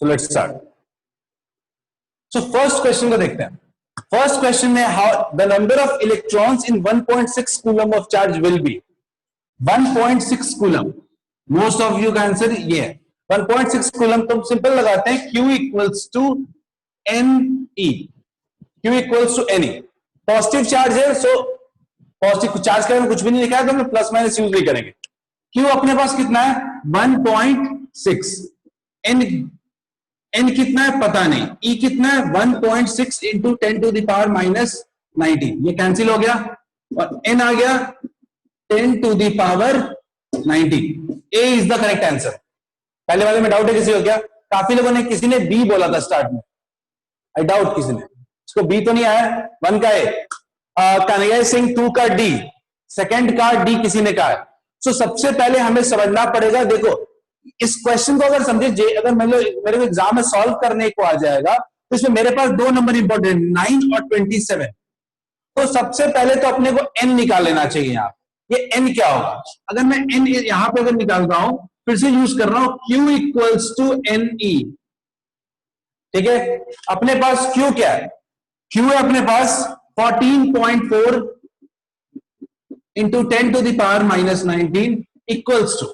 So let's start. So first question को देखते हैं। फर्स्ट क्वेश्चन में how the number of electrons in 1.6 coulomb of charge will be 1.6 coulomb. Most of you का answer ये है 1.6 coulomb. तो simple लगाते हैं Q equals to N E. Q equals to N E. Positive charge है, so positive charge का कुछ भी नहीं लिखा है तो हम प्लस माइनस यूज नहीं करेंगे। Q अपने पास कितना है 1.6। एन कितना है पता नहीं, E कितना है 1.6 into 10 to the power minus 19, ये कैंसिल हो गया और N आ गया 10 to the power 19। A is the correct answer. पहले वाले में डाउट है किसी को क्या? काफी लोगों ने, किसी ने B बोला था स्टार्ट में, आई डाउट किसी ने, इसको B तो नहीं आया। 1 का A, कन्हैया सिंह 2 का D, सेकंड का D किसी ने कहा है। सो सबसे पहले हमें समझना पड़ेगा, देखो इस क्वेश्चन को अगर समझे, अगर मेरे एग्जाम में सॉल्व करने को आ जाएगा तो इसमें मेरे पास 2 नंबर इंपॉर्टेंट 9 और 27। तो सबसे पहले तो अपने को n निकाल लेना चाहिए। यहाँ ये n क्या होगा? अगर मैं n यहां पे अगर निकाल रहा हूं, फिर से यूज कर रहा हूं Q equals to N E. ठीक है, अपने पास Q क्या है? Q है अपने पास 14.4 into 10 to the power minus 19 equals to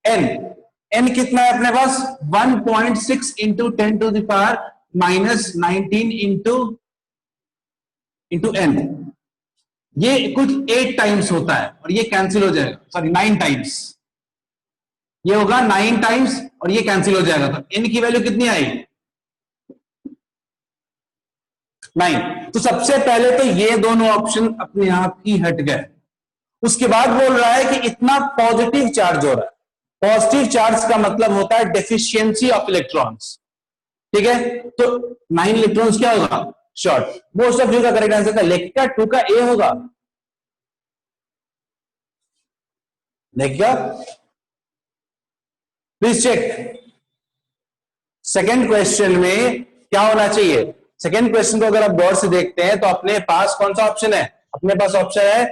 n कितना है अपने पास 1.6 into 10 to the power minus 19 into n। ये कुछ 8 टाइम्स होता है और ये कैंसिल हो जाएगा, सॉरी 9 टाइम्स। ये होगा 9 टाइम्स और ये कैंसिल हो जाएगा, तो n की वैल्यू कितनी आई 9। तो सबसे पहले तो ये दोनों ऑप्शन अपने आप ही हट गए। उसके बाद बोल रहा है कि इतना पॉजिटिव चार्ज हो रहा है। पॉजिटिव चार्ज का मतलब होता है डेफिशिएंसी ऑफ इलेक्ट्रॉन्स। ठीक है, तो 9 इलेक्ट्रॉन्स क्या होगा? शॉर्ट। मोस्ट ऑफ यू का करेक्ट आंसर था लेखिका 2 का ए होगा। लेखिका प्लीज चेक। सेकेंड क्वेश्चन में क्या होना चाहिए? सेकेंड क्वेश्चन को अगर आप गौर से देखते हैं तो अपने पास कौन सा ऑप्शन है? अपने पास ऑप्शन है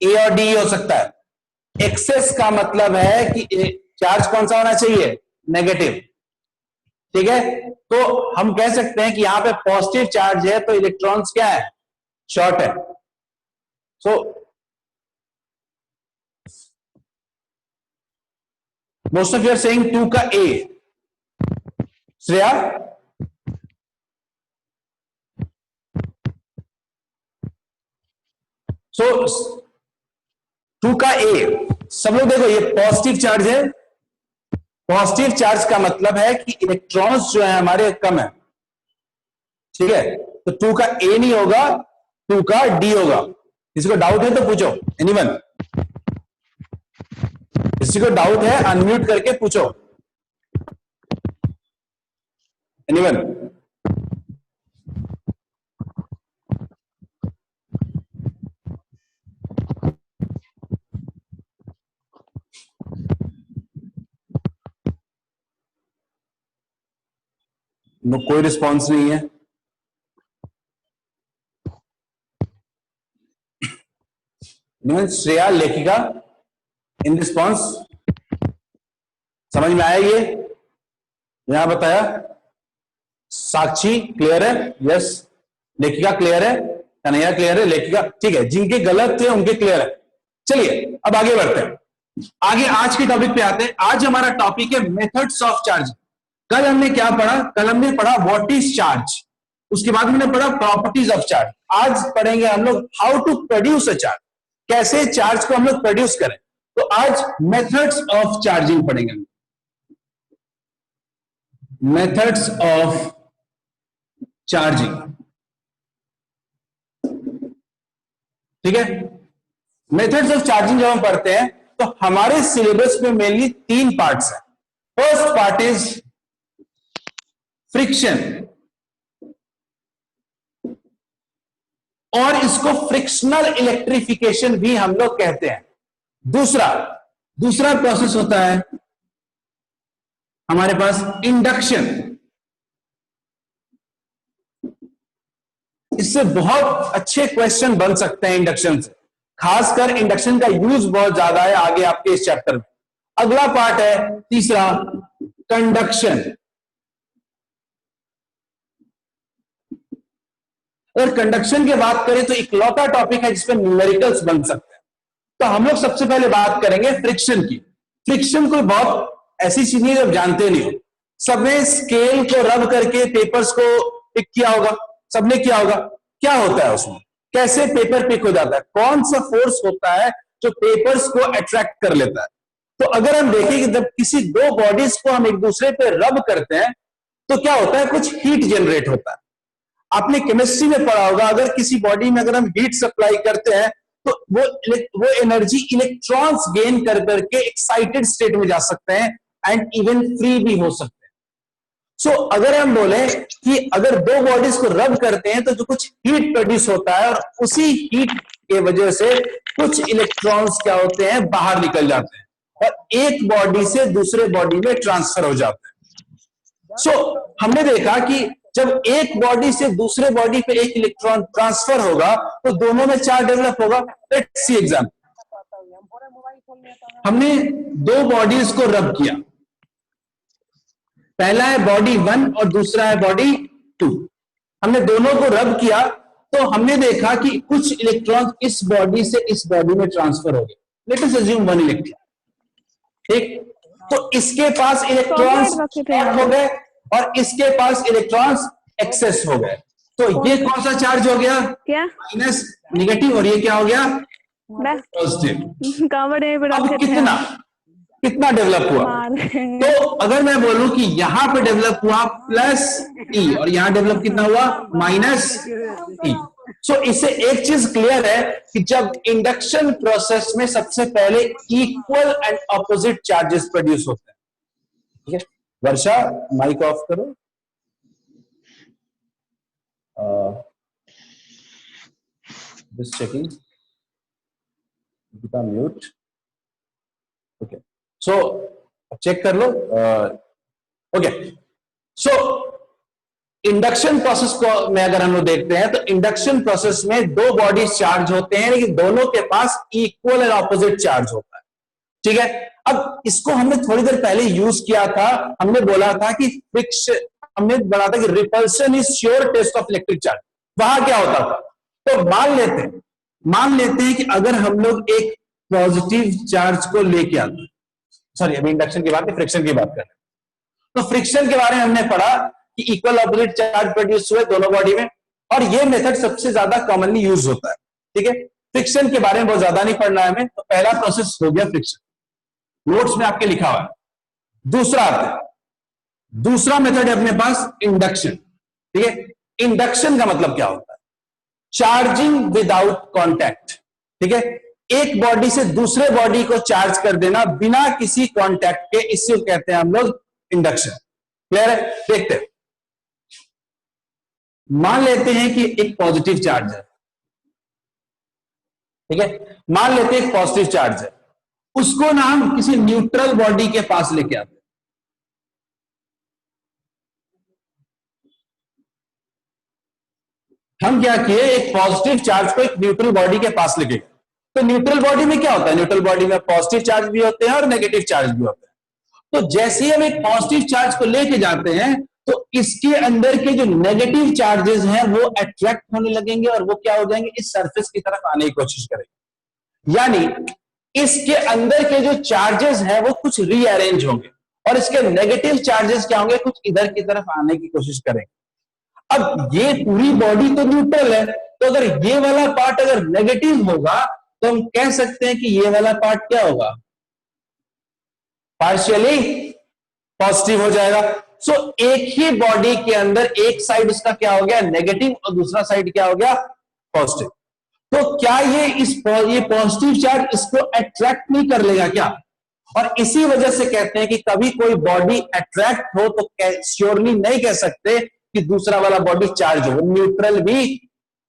ए और डी हो सकता है। एक्सेस का मतलब है कि चार्ज कौन सा होना चाहिए? नेगेटिव। ठीक है, तो हम कह सकते हैं कि यहां पे पॉजिटिव चार्ज है तो इलेक्ट्रॉन्स क्या है? शॉर्ट है। So most of you are saying 2 का ए। श्रेया सो 2 का ए। सब लोग देखो, ये पॉजिटिव चार्ज है। पॉजिटिव चार्ज का मतलब है कि इलेक्ट्रॉन्स जो है हमारे कम है। ठीक है, तो 2 का ए नहीं होगा, 2 का डी होगा। किसी को डाउट है तो पूछो। एनीवन? किसी को डाउट है अनम्यूट करके पूछो। एनीवन? कोई रिस्पॉन्स नहीं है। श्रेया, लेखिका इन रिस्पॉन्स समझ में आया? ये यहां बताया। साक्षी क्लियर है? यस। लेखिका क्लियर है? कन्हैया क्लियर है? लेखिका ठीक है। जिनके गलत थे उनके क्लियर है। चलिए अब आगे बढ़ते हैं। आगे आज के टॉपिक पे आते हैं। आज हमारा टॉपिक है मेथड्स ऑफ चार्ज। कल हमने क्या पढ़ा? कल हमने पढ़ा व्हाट इज चार्ज, उसके बाद हमने पढ़ा प्रॉपर्टीज ऑफ चार्ज। आज पढ़ेंगे हम लोग how to produce a charge, कैसे चार्ज को हम लोग प्रोड्यूस करें। तो आज मेथड्स ऑफ चार्जिंग पढ़ेंगे। Methods of charging. ठीक है, मेथड्स ऑफ चार्जिंग जब हम पढ़ते हैं तो हमारे सिलेबस में मेनली 3 पार्ट्स हैं। फर्स्ट पार्ट इज फ्रिक्शन, और इसको फ्रिक्शनल इलेक्ट्रिफिकेशन भी हम लोग कहते हैं। दूसरा प्रोसेस होता है हमारे पास इंडक्शन। इससे बहुत अच्छे क्वेश्चन बन सकते हैं इंडक्शन से, खासकर इंडक्शन का यूज बहुत ज्यादा है आगे आपके इस चैप्टर में। अगला पार्ट है तीसरा कंडक्शन। अगर कंडक्शन की बात करें तो इकलौता टॉपिक है जिसपे न्यूमेरिकल्स बन सकते हैं। तो हम लोग सबसे पहले बात करेंगे फ्रिक्शन की। फ्रिक्शन कोई बहुत ऐसी चीज नहीं जब जानते नहीं हो। सबने स्केल को रब करके पेपर्स को पिक किया होगा, सबने किया होगा। क्या होता है उसमें, कैसे पेपर पिक हो जाता है, कौन सा फोर्स होता है जो पेपर्स को अट्रैक्ट कर लेता है। तो अगर हम देखें कि जब किसी दो बॉडीज को हम एक दूसरे पे रब करते हैं तो क्या होता है, कुछ हीट जनरेट होता है। आपने केमिस्ट्री में पढ़ा होगा, अगर किसी बॉडी में अगर हम हीट सप्लाई करते हैं तो वो एनर्जी इलेक्ट्रॉन्स गेन कर करके एक्साइटेड स्टेट में जा सकते हैं एंड इवन फ्री भी हो सकते हैं। सो अगर हम बोले कि अगर दो बॉडीज को रब करते हैं तो जो कुछ हीट प्रोड्यूस होता है और उसी हीट के वजह से कुछ इलेक्ट्रॉन्स क्या होते हैं, बाहर निकल जाते हैं और एक बॉडी से दूसरे बॉडी में ट्रांसफर हो जाते हैं। सो हमने देखा कि जब एक बॉडी से दूसरे बॉडी पे एक इलेक्ट्रॉन ट्रांसफर होगा तो दोनों में चार्ज डेवलप होगा। Let's see example. हमने दो बॉडीज को रब किया, पहला है बॉडी 1 और दूसरा है बॉडी 2। हमने दोनों को रब किया तो हमने देखा कि कुछ इलेक्ट्रॉन इस बॉडी से इस बॉडी में ट्रांसफर हो गए। लेट अस अज्यूम 1 इलेक्ट्रॉन, ठीक। तो इसके पास इलेक्ट्रॉन्स हो गए और इसके पास इलेक्ट्रॉन्स एक्सेस हो गए। तो ये कौन सा चार्ज हो गया, क्या माइनस नेगेटिव, और ये क्या हो गया, पॉजिटिव। अब कितना डेवलप हुआ, तो अगर मैं बोलूं कि यहां पे डेवलप हुआ प्लस ई और यहां डेवलप कितना हुआ, माइनस ई। सो इससे एक चीज क्लियर है कि जब इंडक्शन प्रोसेस में सबसे पहले equal and opposite charges produce होते हैं। ठीक है, वर्षा माइक ऑफ करो। Just checking, mute. Okay, so check कर लो। ओके, सो इंडक्शन प्रोसेस को में अगर हम लोग देखते हैं तो इंडक्शन प्रोसेस में दो बॉडी चार्ज होते हैं लेकिन दोनों के पास इक्वल एंड ऑपोजिट चार्ज होता है। ठीक है, अब इसको हमने थोड़ी देर पहले यूज किया था। हमने बोला था कि फ्रिक्शन, हमने बोला था कि repulsion is sure test of electric charge. वहां क्या होता था, तो मान लेते हैं कि अगर हम लोग एक पॉजिटिव चार्ज को लेके आते, सॉरी अभी इंडक्शन की बात नहीं, फ्रिक्शन की बात कर रहे हैं। तो फ्रिक्शन के बारे में हमने पढ़ा कि इक्वल ऑपोजिट चार्ज प्रोड्यूस हुए दोनों बॉडी में, और ये मेथड सबसे ज्यादा कॉमनली यूज होता है। ठीक है, फ्रिक्शन के बारे में बहुत ज्यादा नहीं पढ़ना है हमें, तो पहला प्रोसेस हो गया फ्रिक्शन, नोट्स में आपके लिखा हुआ है। दूसरा मेथड है अपने पास इंडक्शन। ठीक है, इंडक्शन का मतलब क्या होता है, चार्जिंग विदाउट कॉन्टैक्ट। ठीक है, एक बॉडी से दूसरे बॉडी को चार्ज कर देना बिना किसी कॉन्टैक्ट के, इसे कहते हैं हम लोग इंडक्शन। क्लियर है, देखते हैं। मान लेते हैं कि एक पॉजिटिव चार्ज है। ठीक है, मान लेते हैं एक पॉजिटिव चार्ज है, उसको ना हम किसी न्यूट्रल बॉडी के पास लेके आते हैं। हम क्या किए, एक पॉजिटिव चार्ज को एक न्यूट्रल बॉडी के पास लेके गए। तो न्यूट्रल बॉडी में क्या होता है, न्यूट्रल बॉडी में पॉजिटिव चार्ज भी होते हैं और नेगेटिव चार्ज भी होते हैं। तो जैसे ही हम एक पॉजिटिव चार्ज को लेके जाते हैं तो इसके अंदर के जो नेगेटिव चार्जेस हैं वो अट्रैक्ट होने लगेंगे और वो क्या हो जाएंगे, इस सरफेस की तरफ आने की कोशिश करेंगे। यानी इसके अंदर के जो चार्जेस हैं वो कुछ रीअरेंज होंगे और इसके नेगेटिव चार्जेस क्या होंगे, कुछ इधर की तरफ आने की कोशिश करेंगे। अब ये पूरी बॉडी तो न्यूट्रल है, तो अगर ये वाला पार्ट अगर नेगेटिव होगा तो हम कह सकते हैं कि ये वाला पार्ट क्या होगा, पार्शियली पॉजिटिव हो जाएगा। सो एक ही बॉडी के अंदर एक साइड उसका क्या हो गया, नेगेटिव, और दूसरा साइड क्या हो गया, पॉजिटिव। तो क्या ये पॉजिटिव चार्ज इसको अट्रैक्ट नहीं कर लेगा क्या? और इसी वजह से कहते हैं कि कभी कोई बॉडी अट्रैक्ट हो तो श्योरली नहीं कह सकते कि दूसरा वाला बॉडी चार्ज हो, न्यूट्रल भी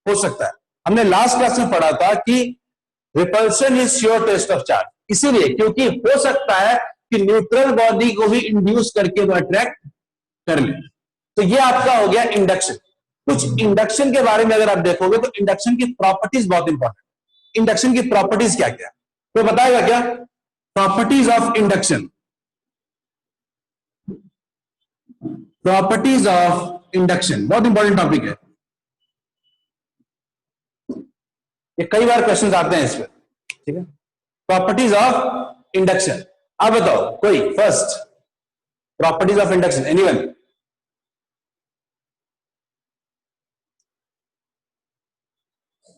हो सकता है। हमने लास्ट क्लास में पढ़ा था कि repulsion is sure test of charge, इसीलिए क्योंकि हो सकता है कि न्यूट्रल बॉडी को भी इंड्यूस करके वो अट्रैक्ट कर ले। तो ये आपका हो गया इंडक्शन। कुछ इंडक्शन के बारे में अगर आप देखोगे तो इंडक्शन की प्रॉपर्टीज बहुत इंपॉर्टेंट। इंडक्शन की प्रॉपर्टीज क्या क्या, तो बताएगा क्या, properties of induction. Properties of induction बहुत इंपॉर्टेंट टॉपिक है। ये कई बार क्वेश्चन आते हैं इस पर, ठीक है। प्रॉपर्टीज ऑफ इंडक्शन, अब बताओ कोई first properties of induction, anyone?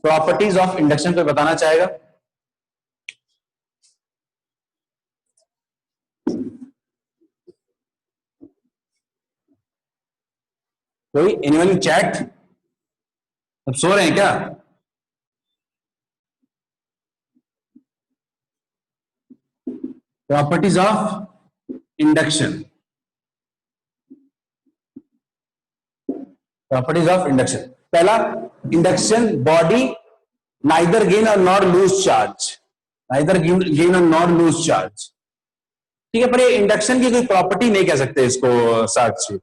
Properties of induction पे बताना चाहेगा? कोई एनीवन इन चैट? अब सो रहे हैं क्या? Properties of induction, properties of induction, पहला इंडक्शन बॉडी नाइदर गेन और not lose charge, neither gain और नॉट लूज चार्ज, ठीक है। पर ये इंडक्शन की कोई प्रॉपर्टी नहीं कह सकते इसको साक्षी,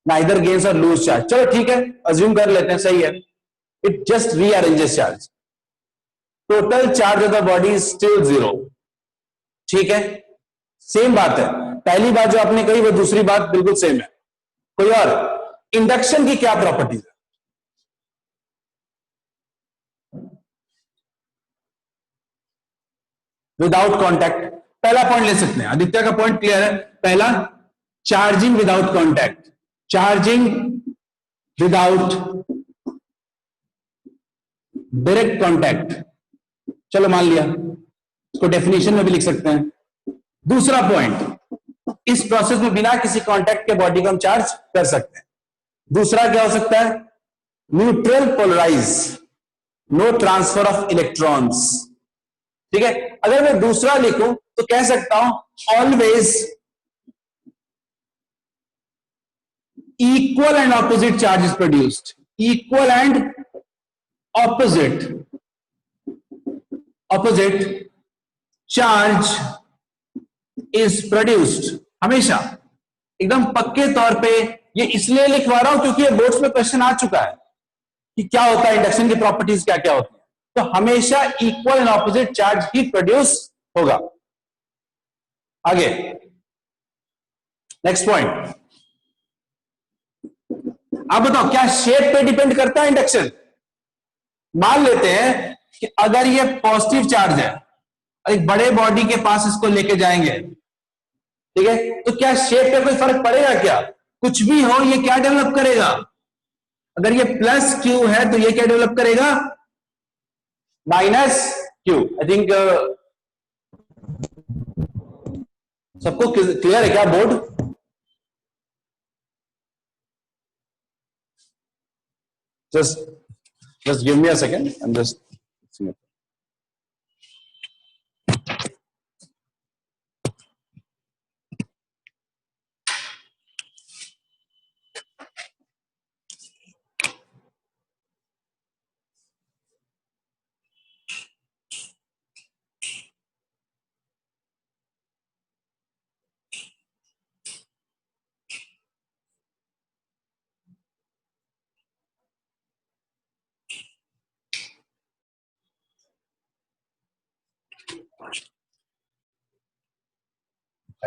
नाइदर गेन्स और लूज चार्ज। चलो ठीक है, अज्यूम कर लेते हैं, सही है। It just rearranges charge, total charge of the body is still 0, ठीक है। सेम बात है, पहली बात जो आपने कही वो दूसरी बात बिल्कुल सेम है। कोई और? इंडक्शन की क्या प्रॉपर्टीज है? विदाउट कॉन्टैक्ट, पहला पॉइंट ले सकते हैं, आदित्य का पॉइंट क्लियर है। पहला, charging without contact, charging without direct contact, चलो मान लिया, इसको डेफिनेशन में भी लिख सकते हैं। दूसरा पॉइंट, इस प्रोसेस में बिना किसी कॉन्टैक्ट के बॉडी को हम चार्ज कर सकते हैं। दूसरा क्या हो सकता है? Neutral polarise, no transfer of electrons, ठीक है। अगर मैं दूसरा लिखूं तो कह सकता हूं always equal and opposite charge is produced, equal and opposite charge is produced, हमेशा एकदम पक्के तौर पे। ये इसलिए लिखवा रहा हूं क्योंकि ये बोर्ड्स में क्वेश्चन आ चुका है कि क्या होता है इंडक्शन की प्रॉपर्टीज, क्या क्या होती है। तो हमेशा equal and opposite charge he produce होगा। आगे नेक्स्ट पॉइंट, आप बताओ क्या शेप पे डिपेंड करता है इंडक्शन? मान लेते हैं कि अगर ये पॉजिटिव चार्ज है, एक बड़े बॉडी के पास इसको लेके जाएंगे, ठीक है, तो क्या शेप पे कोई फर्क पड़ेगा? क्या कुछ भी हो, ये क्या डेवलप करेगा? अगर ये प्लस क्यू है तो ये क्या डेवलप करेगा? Minus Q. आई थिंक सबको क्लियर है क्या board? just give me a second, I'm just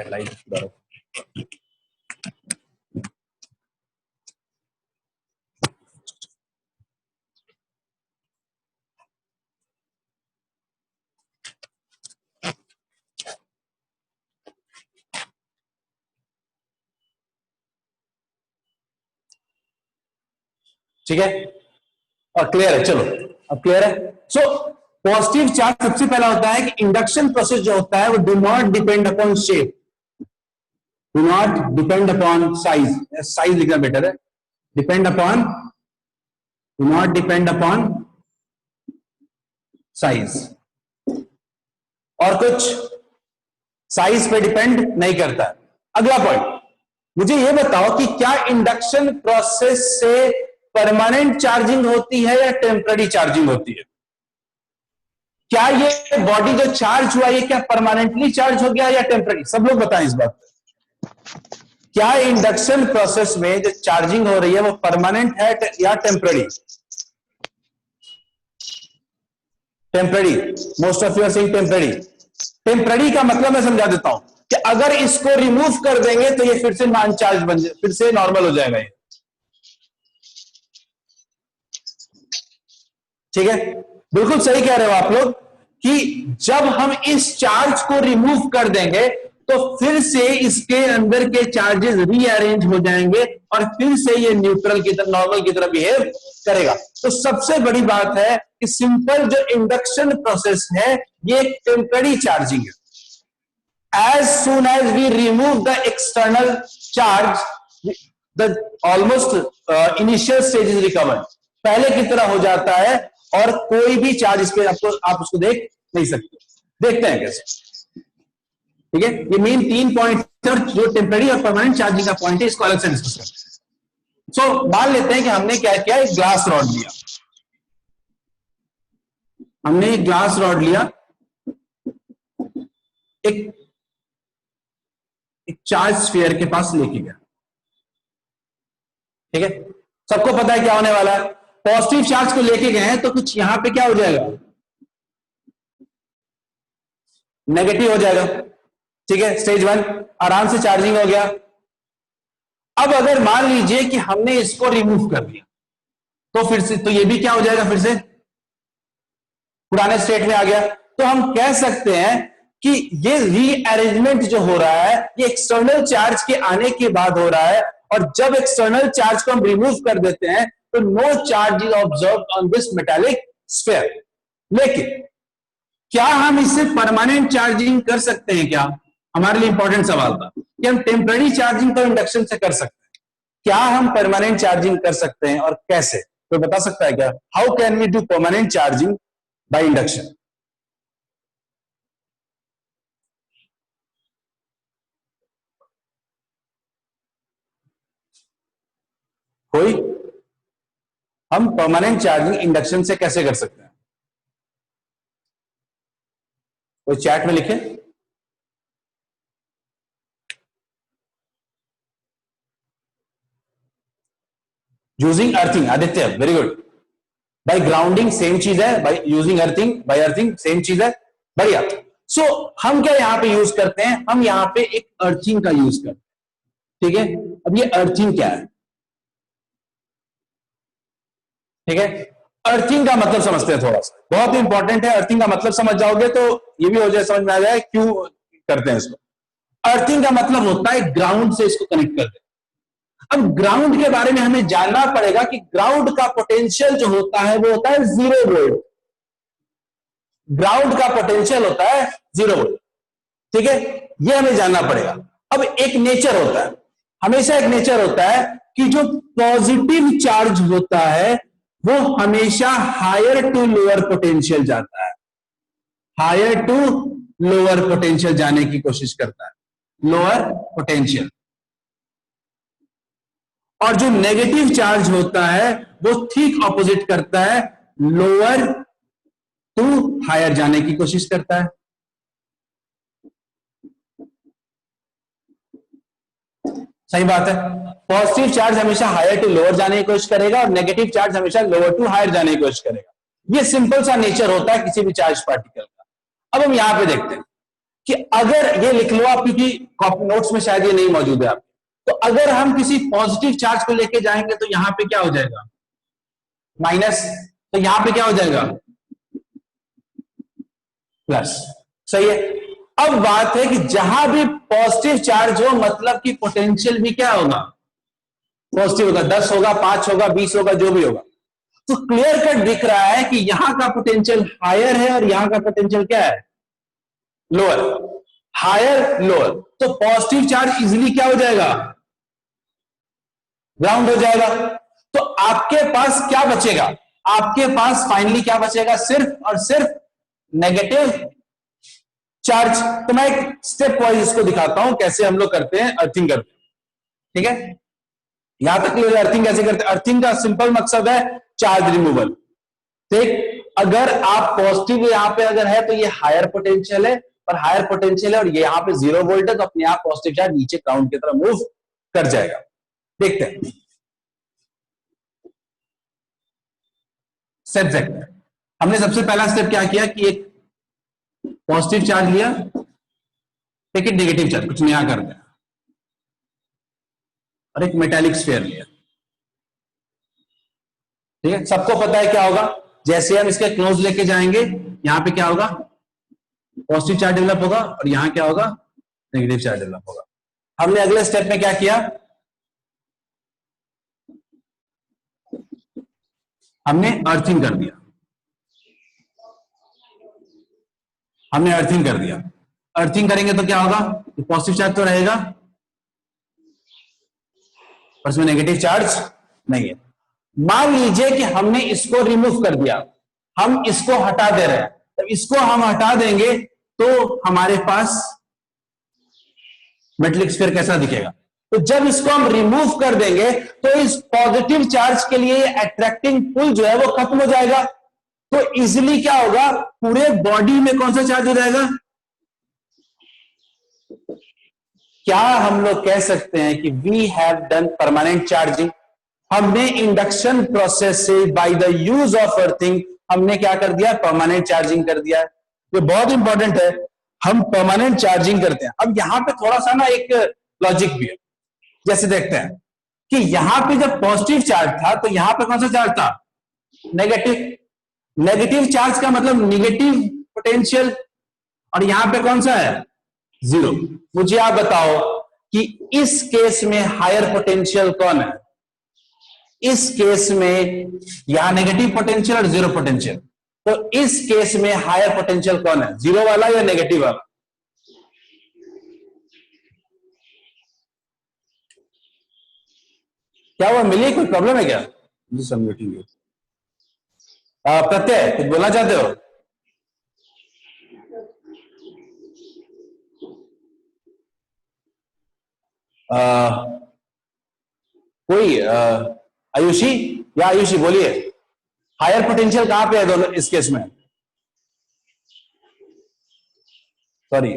light, ठीक है, और क्लियर है? चलो अब क्लियर है। सो पॉजिटिव चार्ज सबसे पहला होता है कि इंडक्शन प्रोसेस जो होता है वो do not depend upon shape, do not depend upon size, size लिखना बेटर है, depend upon, do not depend upon size, और कुछ साइज पे डिपेंड नहीं करता। अगला पॉइंट, मुझे यह बताओ कि क्या इंडक्शन प्रोसेस से परमानेंट चार्जिंग होती है या टेम्पररी चार्जिंग होती है? क्या ये बॉडी जो चार्ज हुआ ये क्या परमानेंटली चार्ज हो गया या टेम्पररी? सब लोग बताएं इस बात पे। क्या इंडक्शन प्रोसेस में जो चार्जिंग हो रही है वो परमानेंट है या temporary? Temporary, most of you are saying temporary. Temporary का मतलब मैं समझा देता हूं कि अगर इसको रिमूव कर देंगे तो ये फिर से नॉन चार्ज बन जाए, फिर से नॉर्मल हो जाएगा ये, ठीक है। बिल्कुल सही कह रहे हो आप लोग कि जब हम इस चार्ज को रिमूव कर देंगे तो फिर से इसके अंदर के चार्जेस रीअरेंज हो जाएंगे और फिर से ये न्यूट्रल की तरह, नॉर्मल की तरह बिहेव करेगा। तो सबसे बड़ी बात है कि सिंपल जो इंडक्शन प्रोसेस है ये एक टेम्पररी चार्जिंग है। as soon as we remove the external charge, the almost initial stage is recovered, पहले की तरह हो जाता है और कोई भी चार्ज इस पे आप उसको देख नहीं सकते। देखते हैं कैसे, ठीक है। ये मेन 3 पॉइंट और जो टेम्पररी और परमानेंट चार्जिंग का पॉइंट है इसको अलग से डिस्कस करते हैं। सो मान लेते हैं कि हमने क्या किया, एक ग्लास रॉड लिया, हमने एक ग्लास रॉड लिया, एक चार्ज स्फीयर के पास लेके गया, ठीक है। सबको पता है क्या होने वाला है, पॉजिटिव चार्ज को लेके गए हैं तो कुछ यहां पे क्या हो जाएगा, नेगेटिव हो जाएगा, ठीक है। स्टेज 1 आराम से चार्जिंग हो गया। अब अगर मान लीजिए कि हमने इसको रिमूव कर दिया तो फिर से तो ये भी क्या हो जाएगा, फिर से पुराने स्टेट में आ गया। तो हम कह सकते हैं कि ये रीअरेंजमेंट जो हो रहा है ये एक्सटर्नल चार्ज के आने के बाद हो रहा है, और जब एक्सटर्नल चार्ज को हम रिमूव कर देते हैं तो no charge is observe on this metallic sphere. लेकिन क्या हम इससे परमानेंट चार्जिंग कर सकते हैं? क्या हमारे लिए इंपॉर्टेंट सवाल था कि हम टेम्पररी चार्जिंग तो इंडक्शन से कर सकते हैं, क्या हम परमानेंट चार्जिंग कर सकते हैं और कैसे? तो बता सकता है क्या, how can we do permanent charging by induction? कोई? हम परमानेंट चार्जिंग इंडक्शन से कैसे कर सकते हैं? कोई चैट में लिखे। Using earthing, Aditya very good. By grounding same चीज है, by using earthing, by earthing same चीज है, बढ़िया। सो हम क्या यहां पे यूज करते हैं, हम यहां पे एक अर्थिंग का यूज करते हैं, ठीक है। अब ये अर्थिंग क्या है, ठीक है। अर्थिंग का मतलब समझते हैं थोड़ा सा, बहुत इंपॉर्टेंट है। अर्थिंग का मतलब समझ जाओगे तो ये भी हो जाए, समझ में आ जाए क्यों करते हैं इसको। अर्थिंग का मतलब होता है ग्राउंड से इसको कनेक्ट कर दे। अब ग्राउंड के बारे में हमें जानना पड़ेगा कि ग्राउंड का पोटेंशियल जो होता है वो होता है 0 वोल्ट। ग्राउंड का पोटेंशियल होता है 0 वोल्ट, ठीक है। ये हमें जानना पड़ेगा। अब एक नेचर होता है, हमेशा एक नेचर होता है कि जो पॉजिटिव चार्ज होता है वो हमेशा हायर टू लोअर पोटेंशियल जाता है, हायर टू लोअर पोटेंशियल जाने की कोशिश करता है, लोअर पोटेंशियल। और जो नेगेटिव चार्ज होता है वो ठीक ऑपोजिट करता है, लोअर टू हायर जाने की कोशिश करता है। सही बात है, पॉजिटिव चार्ज हमेशा हायर टू लोअर जाने की कोशिश करेगा और नेगेटिव चार्ज हमेशा लोअर टू हायर जाने की कोशिश करेगा। ये सिंपल सा नेचर होता है किसी भी चार्ज पार्टिकल का। अब हम यहां पे देखते हैं कि अगर ये लिख लो आप, क्योंकि कॉपी नोट्स में शायद ये नहीं मौजूद है आप, तो अगर हम किसी पॉजिटिव चार्ज को लेके जाएंगे तो यहां पे क्या हो जाएगा, माइनस, तो यहां पे क्या हो जाएगा, प्लस। सही है। अब बात है कि जहां भी पॉजिटिव चार्ज हो मतलब कि पोटेंशियल भी क्या होगा, पॉजिटिव होगा। 10 होगा, 5 होगा, 20 होगा, जो भी होगा। तो क्लियर कट दिख रहा है कि यहां का पोटेंशियल हायर है और यहां का पोटेंशियल क्या है, लोअर। हायर लोअर, तो पॉजिटिव चार्ज इजीली क्या हो जाएगा, ग्राउंड हो जाएगा। तो आपके पास क्या बचेगा, आपके पास फाइनली क्या बचेगा, सिर्फ और सिर्फ नेगेटिव चार्ज। तो मैं एक स्टेप वाइज इसको दिखाता हूं कैसे हम लोग करते हैं, अर्थिंग करते हैं, ठीक है। यहां तक क्लियर, अर्थिंग कैसे करते हैं। अर्थिंग का सिंपल मकसद है चार्ज रिमूवल, ठीक। अगर आप पॉजिटिव यहां पे अगर है तो ये हायर पोटेंशियल है, और हायर पोटेंशियल है और ये यहां पे 0 वोल्ट है, तो अपने आप पॉजिटिव चार्ज नीचे ग्राउंड की तरफ मूव कर जाएगा। देखते हैं स्टेप देखते हैं। हमने सबसे पहला स्टेप क्या किया कि एक पॉजिटिव चार्ज लिया, एक नेगेटिव चार्ज, कुछ नया कर दिया, और एक मेटालिक स्फीयर लिया, ठीक है। सबको पता है क्या होगा, जैसे हम इसके क्लोज लेके जाएंगे, यहां पे क्या होगा, पॉजिटिव चार्ज डेवलप होगा और यहां क्या होगा, नेगेटिव चार्ज डेवलप होगा। हमने अगले स्टेप में क्या किया, हमने अर्थिंग कर दिया, हमने अर्थिंग कर दिया। अर्थिंग करेंगे तो क्या होगा, पॉजिटिव चार्ज तो रहेगा और इसमें नेगेटिव चार्ज नहीं है। मान लीजिए कि हमने इसको रिमूव कर दिया, हम इसको हटा दे रहे हैं, तो इसको हम हटा देंगे तो हमारे पास मेटेलिक स्फीयर कैसा दिखेगा। तो जब इसको हम रिमूव कर देंगे तो इस पॉजिटिव चार्ज के लिए अट्रैक्टिंग पुल जो है वो खत्म हो जाएगा। तो इजीली क्या होगा, पूरे बॉडी में कौन सा चार्ज हो जाएगा, क्या हम लोग कह सकते हैं कि we have done permanent charging. हमने इंडक्शन प्रोसेस से by the use of earthing हमने क्या कर दिया, परमानेंट चार्जिंग कर दिया। ये बहुत इंपॉर्टेंट है, हम परमानेंट चार्जिंग करते हैं। अब यहां पे थोड़ा सा ना एक लॉजिक भी है, जैसे देखते हैं कि यहां पे जब पॉजिटिव चार्ज था तो यहां पे कौन सा चार्ज था, नेगेटिव। नेगेटिव चार्ज का मतलब नेगेटिव पोटेंशियल, और यहां पे कौन सा है, जीरो। मुझे आप बताओ कि इस केस में हायर पोटेंशियल कौन है, इस केस में यहां नेगेटिव पोटेंशियल और जीरो पोटेंशियल, तो इस केस में हायर पोटेंशियल कौन है, जीरो वाला या नेगेटिव वाला। क्या वो मिली, कोई प्रॉब्लम है क्या, जी सबमिटिंग। प्रत्यय कुछ बोलना चाहते हो, कोई आयुषी, या आयुषी बोलिए, हायर पोटेंशियल कहां पे है दोनों इस केस में, सॉरी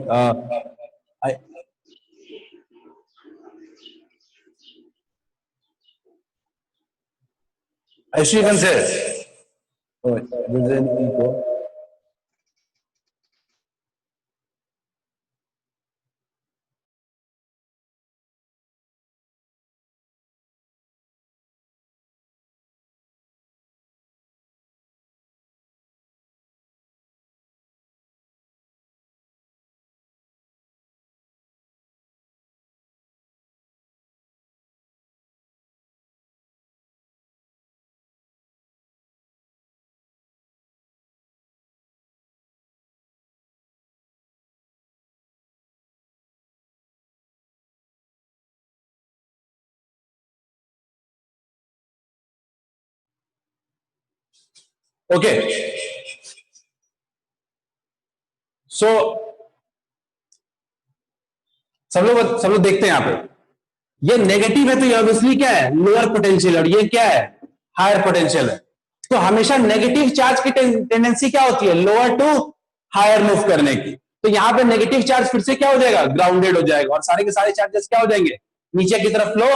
आयुषी कौन से ओके। सो सब लोग देखते हैं यहां पे, ये नेगेटिव है तो ये ऑब्वियसली क्या है, लोअर पोटेंशियल, और ये क्या है, हायर पोटेंशियल है। तो हमेशा नेगेटिव चार्ज की टेंडेंसी क्या होती है, लोअर टू हायर मूव करने की। तो यहां पे नेगेटिव चार्ज फिर से क्या हो जाएगा, ग्राउंडेड हो जाएगा, और सारे के सारे चार्जेस क्या हो जाएंगे, नीचे की तरफ फ्लो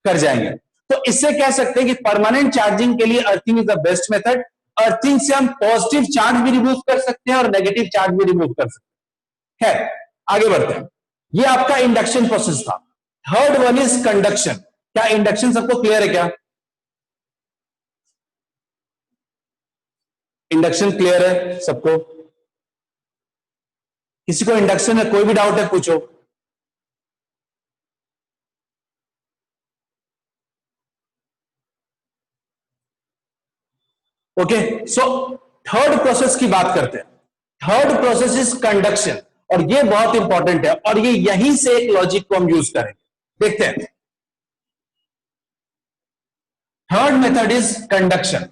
कर जाएंगे। तो इससे कह सकते हैं कि परमानेंट चार्जिंग के लिए earthing is the best method. Earthing से हम पॉजिटिव चार्ज भी रिमूव कर सकते हैं और नेगेटिव चार्ज भी रिमूव कर सकते हैं। है, आगे बढ़ते हैं। ये आपका इंडक्शन प्रोसेस था। Third one is conduction. क्या इंडक्शन सबको क्लियर है क्या, इंडक्शन क्लियर है सबको, किसी को इंडक्शन में कोई भी डाउट है पूछो। ओके, सो थर्ड प्रोसेस की बात करते हैं। थर्ड प्रोसेस इज कंडक्शन, और ये बहुत इंपॉर्टेंट है, और ये यहीं से एक लॉजिक को हम यूज करेंगे। देखते हैं, third method is conduction.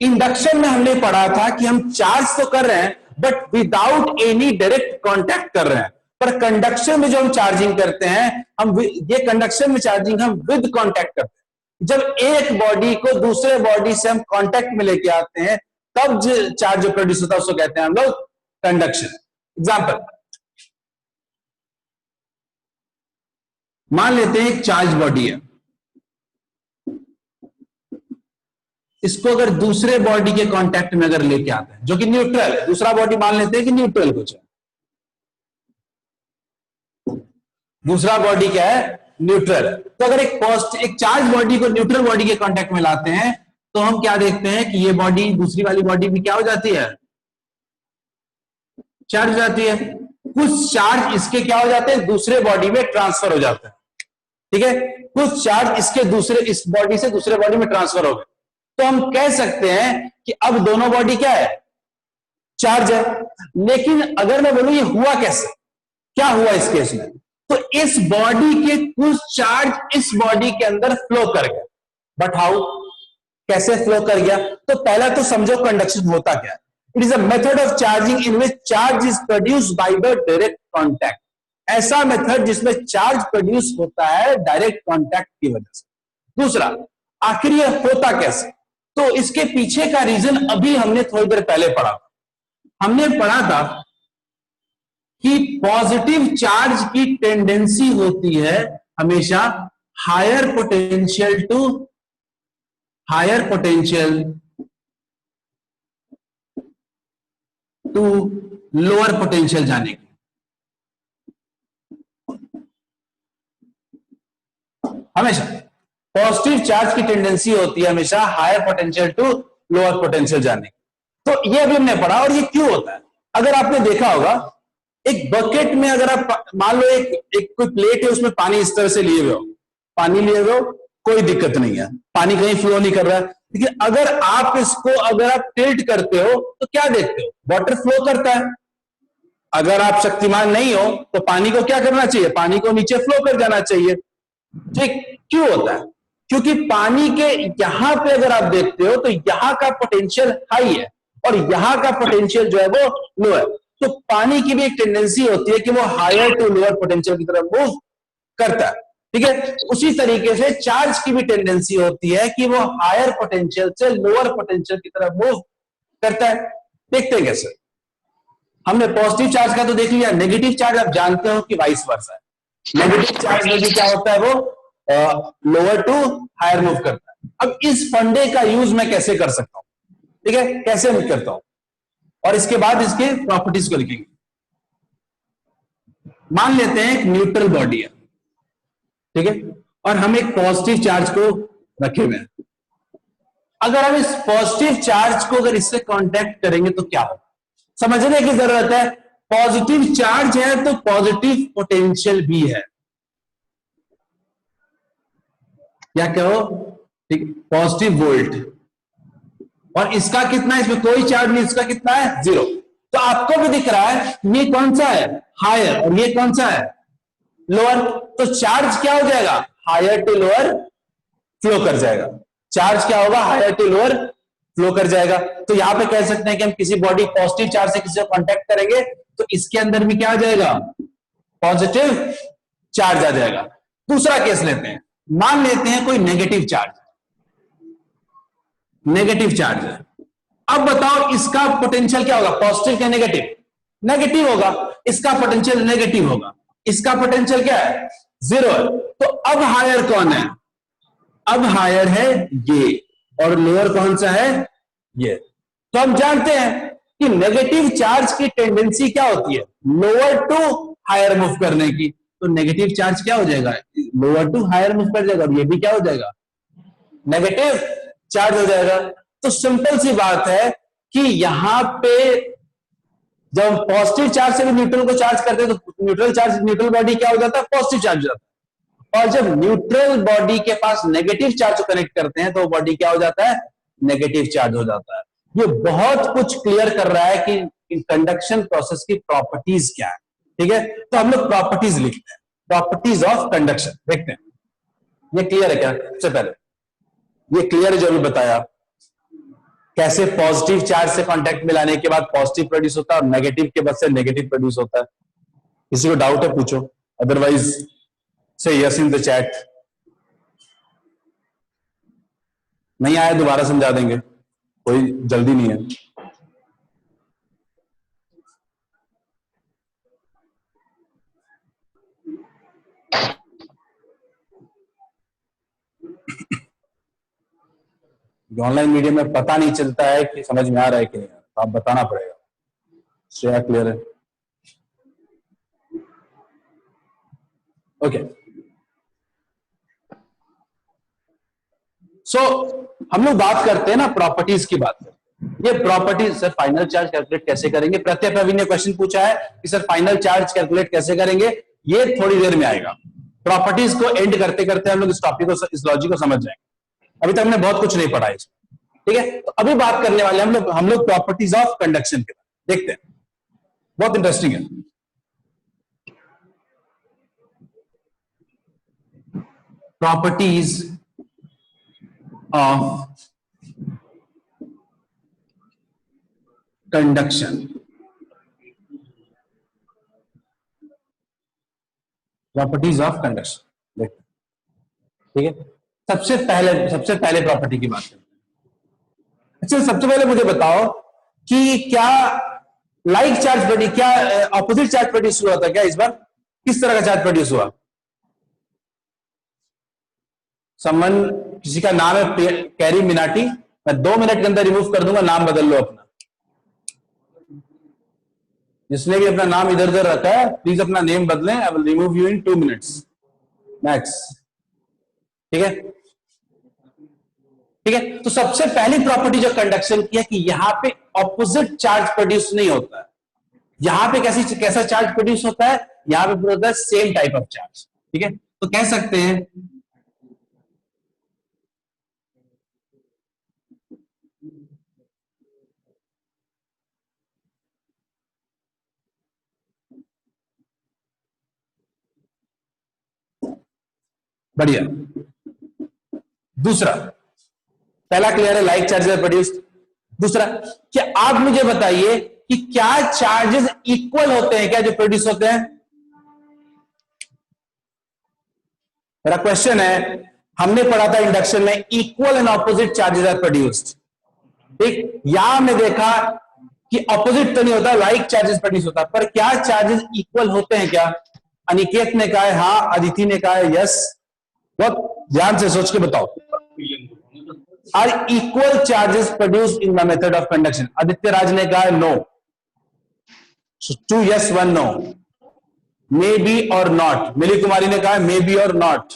Induction में हमने पढ़ा था कि हम चार्ज तो कर रहे हैं but without any direct contact कर रहे हैं। पर कंडक्शन में जो हम चार्जिंग करते हैं, हम ये कंडक्शन में चार्जिंग हम विद कांटेक्ट करते हैं। जब एक बॉडी को दूसरे बॉडी से हम कांटेक्ट में लेके आते हैं तब जो चार्ज जो प्रोड्यूस होता है उसको कहते हैं हम लोग कंडक्शन। एग्जाम्पल, मान लेते हैं एक चार्ज बॉडी है, इसको अगर दूसरे बॉडी के कांटेक्ट में अगर लेके आते हैं जो कि न्यूट्रल है, दूसरा बॉडी मान लेते हैं कि न्यूट्रल कुछ है, दूसरा बॉडी क्या है, न्यूट्रल। तो अगर एक चार्ज बॉडी को न्यूट्रल बॉडी के कांटेक्ट में लाते हैं तो हम क्या देखते हैं कि ये बॉडी दूसरी वाली बॉडी भी क्या हो जाती है, चार्ज हो जाती है। कुछ चार्ज इसके क्या हो जाते हैं, दूसरे बॉडी में ट्रांसफर हो जाते हैं, ठीक है। कुछ चार्ज इसके दूसरे, इस बॉडी से दूसरे बॉडी में ट्रांसफर हो गए, तो हम कह सकते हैं कि अब दोनों बॉडी क्या है, चार्ज है। लेकिन अगर मैं बोलूं ये हुआ कैसे, क्या हुआ इस केस में, तो इस बॉडी के कुछ चार्ज इस बॉडी के अंदर फ्लो कर गया। बट हाउ, कैसे फ्लो कर गया, तो पहला तो समझो कंडक्शन होता क्या है। It is a method of charging in which charge is produced by the direct contact. ऐसा मेथड जिसमें चार्ज प्रोड्यूस होता है डायरेक्ट कॉन्टैक्ट की वजह से। दूसरा, आखिर ये होता कैसे, तो इसके पीछे का रीजन अभी हमने थोड़ी देर पहले पढ़ा। हमने पढ़ा था कि पॉजिटिव चार्ज की टेंडेंसी होती है हमेशा higher potential to lower potential जाने की। हमेशा पॉजिटिव चार्ज की टेंडेंसी होती है हमेशा higher potential to lower potential जाने की। तो ये अभी हमने पढ़ा। और ये क्यों होता है, अगर आपने देखा होगा एक बकेट में अगर आप मान लो एक कोई प्लेट है, उसमें पानी इस तरह से लिए हुए हो, पानी लिए हुए हो, कोई दिक्कत नहीं है, पानी कहीं फ्लो नहीं कर रहा है। लेकिन अगर आप इसको अगर आप टिल्ट करते हो तो क्या देखते हो, वाटर फ्लो करता है। अगर आप शक्तिमान नहीं हो तो पानी को क्या करना चाहिए, पानी को नीचे फ्लो कर जाना चाहिए। ठीक, क्यों होता है, क्योंकि पानी के यहां पे अगर आप देखते हो तो यहां का पोटेंशियल हाई है और यहां का पोटेंशियल जो है वो लो है। तो पानी की भी एक टेंडेंसी होती है कि वो हायर टू लोअर पोटेंशियल की तरफ मूव करता है, ठीक है। उसी तरीके से चार्ज की भी टेंडेंसी होती है कि वो हायर पोटेंशियल से लोअर पोटेंशियल की तरफ मूव करता है। देखते हैं कैसे। हमने पॉजिटिव चार्ज का तो देख लिया, नेगेटिव चार्ज आप जानते हो कि वाइस वर्सा है। नेगेटिव चार्ज में भी क्या होता है, वो लोअर टू हायर मूव करता है। अब इस फंडे का यूज मैं कैसे कर सकता हूं, ठीक है, कैसे मैं करता हूं, और इसके बाद इसके प्रॉपर्टीज को लिखेंगे। मान लेते हैं एक न्यूट्रल बॉडी है, ठीक है, और हम एक पॉजिटिव चार्ज को रखे हुए हैं। अगर हम इस पॉजिटिव चार्ज को अगर इससे कांटेक्ट करेंगे तो क्या होगा, समझने की जरूरत है। पॉजिटिव चार्ज है तो पॉजिटिव पोटेंशियल भी है, क्या कहो, ठीक, पॉजिटिव वोल्ट। और इसका कितना है, इसमें कोई चार्ज नहीं, इसका कितना है, 0। तो आपको भी दिख रहा है ये कौन सा है, हायर, और ये कौन सा है, लोअर। तो चार्ज क्या हो जाएगा, हायर टू लोअर फ्लो कर जाएगा। चार्ज क्या होगा, हायर टू लोअर फ्लो कर जाएगा। तो यहां पे कह सकते हैं कि हम किसी बॉडी पॉजिटिव चार्ज से किसी को कांटेक्ट करेंगे तो इसके अंदर भी क्या आ जाएगा, पॉजिटिव चार्ज आ जाएगा। दूसरा केस लेते हैं, मान लेते हैं कोई नेगेटिव चार्ज है। अब बताओ इसका पोटेंशियल क्या होगा, पॉजिटिव या नेगेटिव, नेगेटिव होगा। इसका पोटेंशियल नेगेटिव होगा, इसका पोटेंशियल क्या है, 0 है। तो अब हायर कौन है, अब हायर है ये, और लोअर कौन सा है, ये। तो हम जानते हैं कि नेगेटिव चार्ज की टेंडेंसी क्या होती है, लोअर टू हायर मूव करने की। तो नेगेटिव चार्ज क्या हो जाएगा, लोअर टू हायर मूव कर जाएगा, और ये भी क्या हो जाएगा, नेगेटिव चार्ज हो जाएगा। तो सिंपल सी बात है कि यहां पे जब पॉजिटिव चार्ज से भी न्यूट्रल को चार्ज करते हैं तो न्यूट्रल बॉडी क्या हो जाता है, पॉजिटिव चार्ज हो जाता है। और जब न्यूट्रल बॉडी के पास नेगेटिव चार्ज को कनेक्ट करते हैं तो वो बॉडी क्या हो जाता है, नेगेटिव चार्ज हो जाता है। ये बहुत कुछ क्लियर कर रहा है कि कंडक्शन प्रोसेस की प्रॉपर्टीज क्या है, ठीक है। तो हम लोग प्रॉपर्टीज लिखते हैं, प्रॉपर्टीज ऑफ कंडक्शन देखते हैं। ये क्लियर है क्या, सबसे पहले ये क्लियर है जो अभी बताया, कैसे पॉजिटिव चार्ज से कांटेक्ट में लाने के बाद पॉजिटिव प्रोड्यूस होता है और नेगेटिव के बाद से नेगेटिव प्रोड्यूस होता है। किसी को डाउट है पूछो, अदरवाइज से यस इन द चैट। नहीं आया दोबारा समझा देंगे, कोई जल्दी नहीं है। ऑनलाइन मीडियम में पता नहीं चलता है कि समझ में आ रहा है कि नहीं, तो आप बताना पड़ेगा। श्रेया क्लियर है, ओके, सो हम लोग बात करते हैं ना प्रॉपर्टीज की बात करते हैं। ये properties sir final charge calculate कैसे करेंगे, प्रत्यय प्रवीण ने क्वेश्चन पूछा है कि सर फाइनल चार्ज कैलकुलेट कैसे करेंगे, ये थोड़ी देर में आएगा। प्रॉपर्टीज को एंड करते करते हम लोग इस टॉपिक को, इस लॉजिक को समझ जाएंगे। अभी तक हमने बहुत कुछ नहीं पढ़ा इसमें, ठीक है। तो अभी बात करने वाले हम लोग प्रॉपर्टीज ऑफ कंडक्शन के बारे में देखते हैं, बहुत इंटरेस्टिंग है। Properties of conduction, properties of conduction देखते हैं, ठीक है। सबसे पहले प्रॉपर्टी की बात करते हैं। अच्छा, सबसे पहले मुझे बताओ कि क्या लाइक चार्ज प्रोड्यूस, क्या ऑपोजिट चार्ज प्रोड्यूस हुआ था क्या इस बार? किस तरह का चार्ज प्रोड्यूस हुआ? समवन, किसी का नाम है कैरी मिनाटी, मैं 2 मिनट के अंदर रिमूव कर दूंगा, नाम बदल लो अपना। जिसने भी अपना नाम इधर उधर रखा है प्लीज अपना नेम बदलें, I will remove you in 2 minutes max, ठीक है। ठीक है, तो सबसे पहली प्रॉपर्टी जो कंडक्शन की है कि यहां पे ऑपोजिट चार्ज प्रोड्यूस नहीं होता है। यहां पे कैसा चार्ज प्रोड्यूस होता है? यहां पे होता है सेम टाइप ऑफ चार्ज, ठीक है। तो कह सकते हैं बढ़िया। दूसरा, पहला क्लियर है, लाइक चार्जेस प्रोड्यूस। दूसरा, क्या आप मुझे बताइए कि क्या चार्जेस इक्वल होते हैं क्या जो प्रोड्यूस होते हैं? मेरा क्वेश्चन है, हमने पढ़ा था इंडक्शन में equal and opposite charges are produced, ठीक। यहां हमने देखा कि ऑपोजिट तो नहीं होता, लाइक चार्जेस प्रोड्यूस होता, पर क्या चार्जेस इक्वल होते हैं क्या? अनिकेत ने कहा है हाँ, अदिति ने कहा है यस। बहुत ध्यान से सोच के बताओ, are equal charges produce in the method of conduction? Aditya Raj ने कहा है no, 2 yes 1 no, may be और नॉट। मिली कुमारी ने कहा है मे बी और नॉट।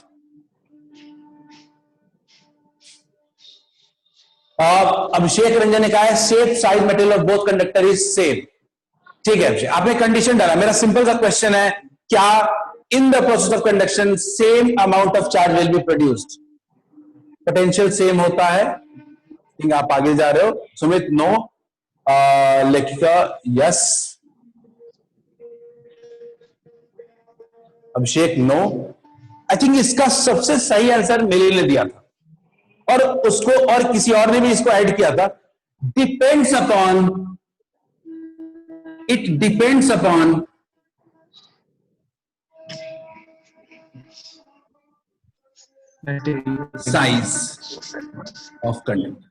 और अभिषेक रंजन ने कहा है safe side material of both conductor is same, ठीक है। अभिषेक, आपने कंडीशन डाला, मेरा सिंपल सा क्वेश्चन है, क्या in the process of conduction same amount of charge will be produced? Potential same होता है, ठीक, आप आगे जा रहे हो। Sumit no, Lekhika yes, Abhishek no. I think इसका सबसे सही आंसर मिली ने दिया था, और उसको और किसी और ने भी इसको ऐड किया था। Depends upon, it depends upon size of conductor.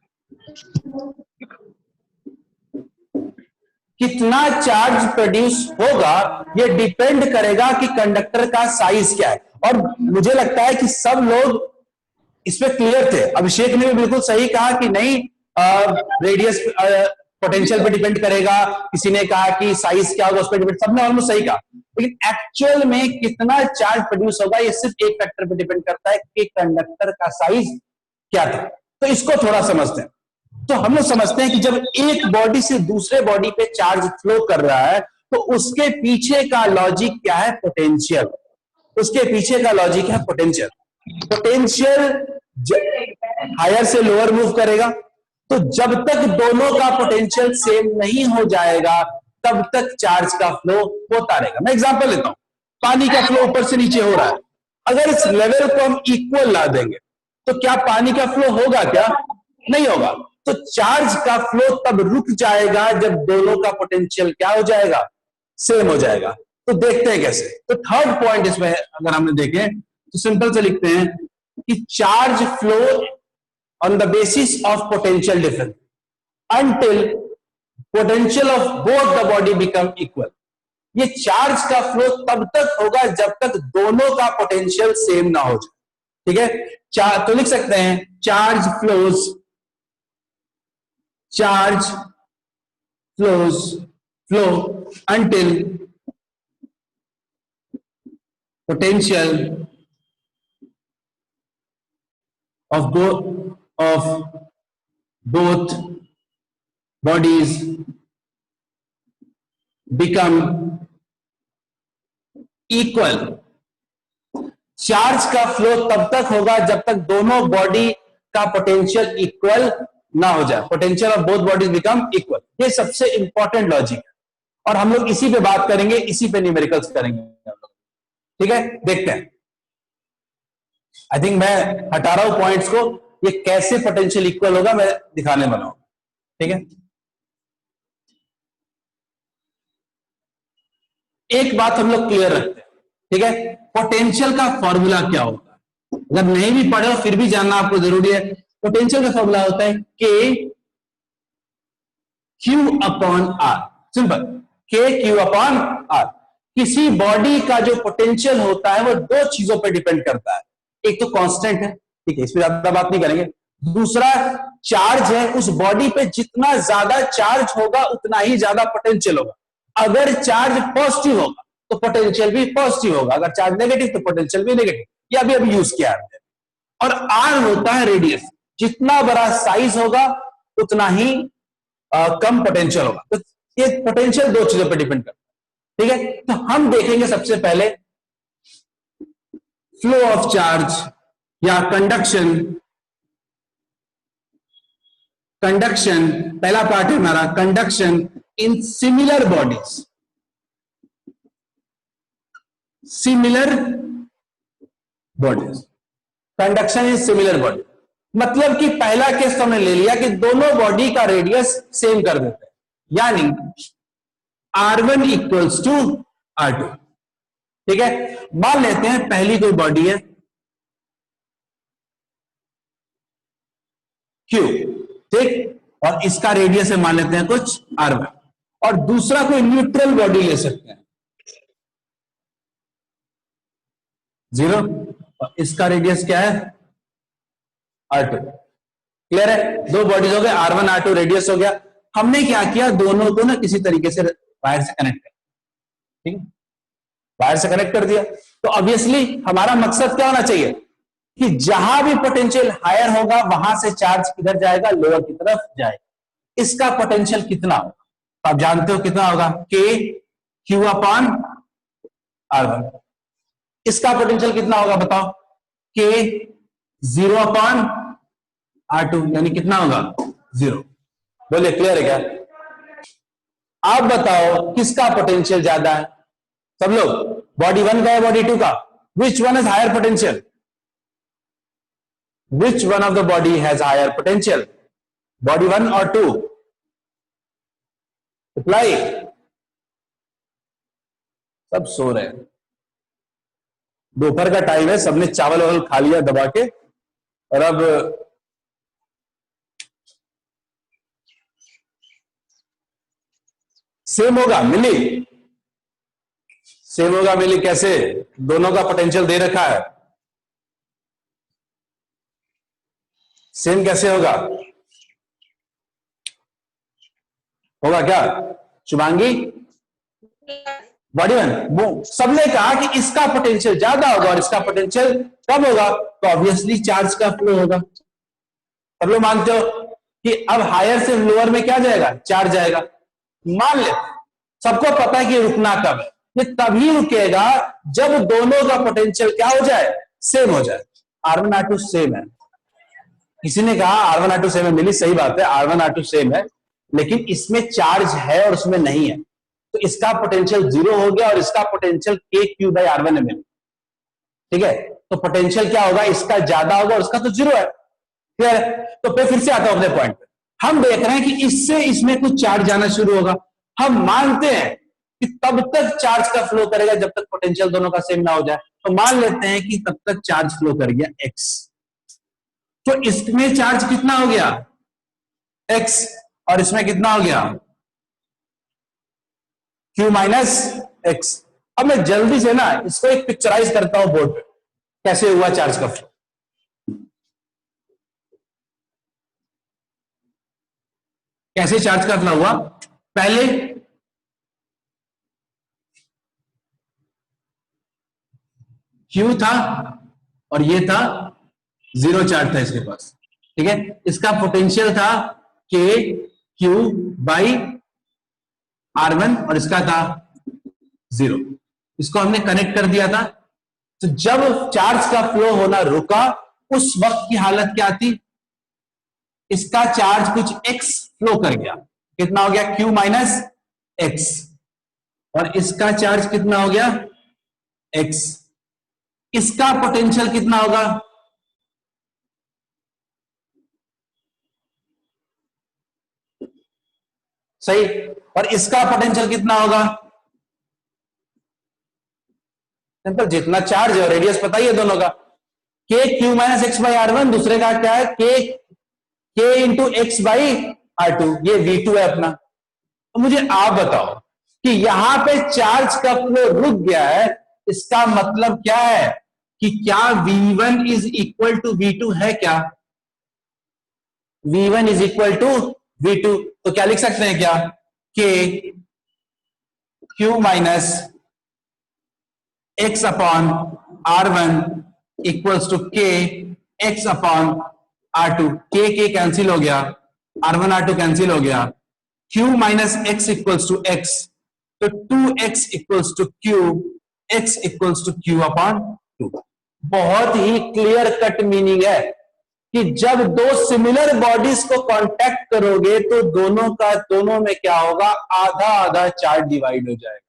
कितना चार्ज प्रोड्यूस होगा ये डिपेंड करेगा कि कंडक्टर का साइज क्या है। और मुझे लगता है कि सब लोग इस पे क्लियर थे। अभिषेक ने भी बिल्कुल सही कहा कि नहीं, रेडियस पोटेंशियल पे डिपेंड करेगा, किसी ने कहा कि साइज क्या होगा उस पर डिपेंड, सबने ऑलमोस्ट सही कहा। लेकिन एक्चुअल में कितना चार्ज प्रोड्यूस होगा ये सिर्फ एक फैक्टर पे डिपेंड करता है कि कंडक्टर का साइज क्या था। तो इसको थोड़ा समझते हैं। तो हम लोग समझते हैं कि जब एक बॉडी से दूसरे बॉडी पे चार्ज फ्लो कर रहा है तो उसके पीछे का लॉजिक क्या है? पोटेंशियल। उसके पीछे का लॉजिक है पोटेंशियल। पोटेंशियल हायर से लोअर मूव करेगा, तो जब तक दोनों का पोटेंशियल सेम नहीं हो जाएगा तब तक चार्ज का फ्लो होता रहेगा। मैं एग्जांपल लेता हूं, पानी का फ्लो ऊपर से नीचे हो रहा है, अगर इस लेवल को हम इक्वल ला देंगे तो क्या पानी का फ्लो होगा? क्या नहीं होगा। तो चार्ज का फ्लो तब रुक जाएगा जब दोनों का पोटेंशियल क्या हो जाएगा? सेम हो जाएगा। तो देखते हैं कैसे। तो थर्ड पॉइंट इसमें अगर हमने देखें तो सिंपल से लिखते हैं कि charge flow on the basis of potential difference until potential of both the body become equal। ये चार्ज का फ्लो तब तक होगा जब तक दोनों का पोटेंशियल सेम ना हो जाए, ठीक है। तो लिख सकते हैं charge flows flow until potential of both bodies become equal. Charge का फ्लो तब तक होगा जब तक दोनों बॉडी का पोटेंशियल इक्वल ना हो जाए. Potential of both bodies become equal. ये सबसे इंपॉर्टेंट लॉजिक है और हम लोग इसी पे बात करेंगे, इसी पे न्यूमेरिकल्स करेंगे. ठीक है, देखते हैं. आई थिंक मैं हटा रहा हूं पॉइंट्स को. ये कैसे पोटेंशियल इक्वल होगा मैं दिखाने वाला हूं. ठीक है, एक बात हम लोग क्लियर रखते हैं. ठीक है, पोटेंशियल का फॉर्मूला क्या होता है, अगर नहीं भी पढ़े हो फिर भी जानना आपको जरूरी है. पोटेंशियल का फॉर्मूला होता है के क्यू अपॉन आर. सिंपल, के क्यू अपॉन आर. किसी बॉडी का जो पोटेंशियल होता है वो दो चीजों पर डिपेंड करता है. एक तो कांस्टेंट है, ठीक है, इस पर ज्यादा बात नहीं करेंगे. दूसरा चार्ज है. उस बॉडी पे जितना ज्यादा चार्ज होगा उतना ही ज्यादा पोटेंशियल होगा. अगर चार्ज पॉजिटिव होगा तो पोटेंशियल भी पॉजिटिव होगा, अगर चार्ज नेगेटिव तो पोटेंशियल भी नेगेटिव. ये अभी अभी यूज किया है. और आर होता है रेडियस. जितना बड़ा साइज होगा उतना ही कम पोटेंशियल होगा. तो ये पोटेंशियल दो चीजों पर डिपेंड करता है. ठीक है, तो हम देखेंगे सबसे पहले फ्लो ऑफ चार्ज या कंडक्शन. पहला पार्ट है हमारा conduction in similar bodies. Similar bodies, conduction in similar body मतलब कि पहला केस तो हमने ले लिया कि दोनों बॉडी का रेडियस सेम कर देते हैं, यानी R1 इक्वल्स टू R2. ठीक है, मान लेते हैं पहली कोई बॉडी है Q, ठीक, और इसका रेडियस है मान लेते हैं कुछ R1, और दूसरा कोई न्यूट्रल बॉडी ले सकते हैं 0, और इसका रेडियस क्या है R2. क्लियर है, दो बॉडीज हो गए, R1 R2 रेडियस हो गया. हमने क्या किया, दोनों को ना किसी तरीके से वायर से कनेक्ट कर. ठीक है, वायर से कनेक्ट कर दिया. तो ऑब्वियसली हमारा मकसद क्या होना चाहिए कि जहां भी पोटेंशियल हायर होगा वहां से चार्ज किधर जाएगा, लोअर की तरफ जाएगा. इसका पोटेंशियल कितना होगा, तो आप जानते हो कितना होगा, के क्यू अपॉन R1. इसका पोटेंशियल कितना होगा बताओ, के 0 अपॉन R2, यानी कितना होगा 0. बोलिए, क्लियर है क्या? आप बताओ किसका पोटेंशियल ज्यादा है. सब लोग, बॉडी 1 का है बॉडी 2 का, which one has higher potential, which one of the body has higher potential, body 1 और 2? रिप्लाई. सब सो रहे हैं, दोपहर का टाइम है, सबने चावल वावल खा लिया दबा के, और अब सेम होगा मिली, सेम होगा मिली. कैसे, दोनों का पोटेंशियल दे रखा है, सेम कैसे होगा, होगा क्या शुभांगी? बॉडी 1, सबने कहा कि इसका पोटेंशियल ज्यादा होगा और इसका पोटेंशियल कम होगा, तो ऑब्वियसली चार्ज का फ्लो होगा. सब लोग मानते हो कि अब हायर से लोअर में क्या जाएगा, चार्ज जाएगा. मान ले सबको पता है कि रुकना कब है, ये तभी रुकेगा जब दोनों का पोटेंशियल क्या हो जाए, सेम हो जाए. R1 R2 सेम है. किसी ने कहा R1 R2 सेम है, मिली सही बात है, R1 R2 सेम है, लेकिन इसमें चार्ज है और उसमें नहीं है, तो इसका पोटेंशियल 0 हो गया और इसका पोटेंशियल के क्यू बाई R1 है मिली. ठीक है, तो पोटेंशियल क्या होगा, इसका ज्यादा होगा और इसका तो 0 है. क्लियर है, तो फिर से आता हूं अपने पॉइंट पे. हम देख रहे हैं कि इससे इसमें कुछ चार्ज जाना शुरू होगा. हम मानते हैं कि तब तक चार्ज का फ्लो करेगा जब तक पोटेंशियल दोनों का सेम ना हो जाए. तो मान लेते हैं कि तब तक चार्ज फ्लो कर गया x, तो इसमें चार्ज कितना हो गया x, और इसमें कितना हो गया q माइनस x. अब मैं जल्दी से ना इसको एक पिक्चराइज करता हूं बोर्ड पे, कैसे हुआ चार्ज का फ्लो. कैसे चार्ज का फ्लो हुआ, पहले Q था और ये था, जीरो चार्ज था इसके पास, ठीक है। इसका पोटेंशियल था K Q बाई R1 और इसका था 0। इसको हमने कनेक्ट कर दिया था। तो जब चार्ज का फ्लो होना रुका, उस वक्त की हालत क्या थी? इसका चार्ज कुछ x फ्लो कर गया, कितना हो गया? Q माइनस एक्स, और इसका चार्ज कितना हो गया? x। इसका पोटेंशियल कितना होगा? सही। और इसका पोटेंशियल कितना होगा? सिंपल, जितना चार्ज है, रेडियस पता ही है दोनों का। K Q minus X by R one, दूसरे का क्या है? K into X by R two, ये V2 है अपना। तो मुझे आप बताओ कि यहां पे चार्ज का फ्लो रुक गया है, इसका मतलब क्या है? कि क्या V1 is equal to V2 है क्या? V1 is equal to V2, तो क्या लिख सकते हैं क्या? K Q minus X upon R1 equals to K X upon R2। K cancel हो गया, R1 R2 कैंसिल हो गया, Q minus X equals to X, तो 2x equals to Q, x equals to Q upon 2। बहुत ही clear cut meaning है कि जब दो सिमिलर बॉडीज को कांटेक्ट करोगे तो दोनों में क्या होगा? आधा आधा चार्ज डिवाइड हो जाएगा।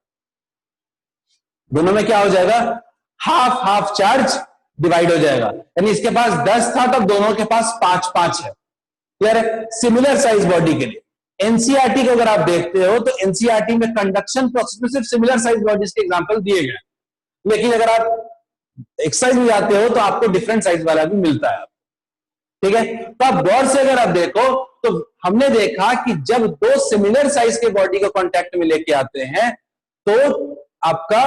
दोनों में क्या हो जाएगा? हाफ हाफ चार्ज डिवाइड हो जाएगा। यानी इसके पास 10 था, तब दोनों के पास 5-5 है। क्लियर है? सिमिलर साइज बॉडी के लिए एनसीईआरटी को अगर आप देखते हो तो एनसीईआरटी में कंडक्शन प्रोसेस में सिर्फ सिमिलर साइज बॉडीज के एग्जांपल दिए गए, लेकिन अगर आप एक्सरसाइज में जाते हो तो आपको डिफरेंट साइज वाला भी मिलता है। ठीक है, तो आप गौर से अगर आप देखो तो हमने देखा कि जब दो सिमिलर साइज के बॉडी को कांटेक्ट में लेके आते हैं तो आपका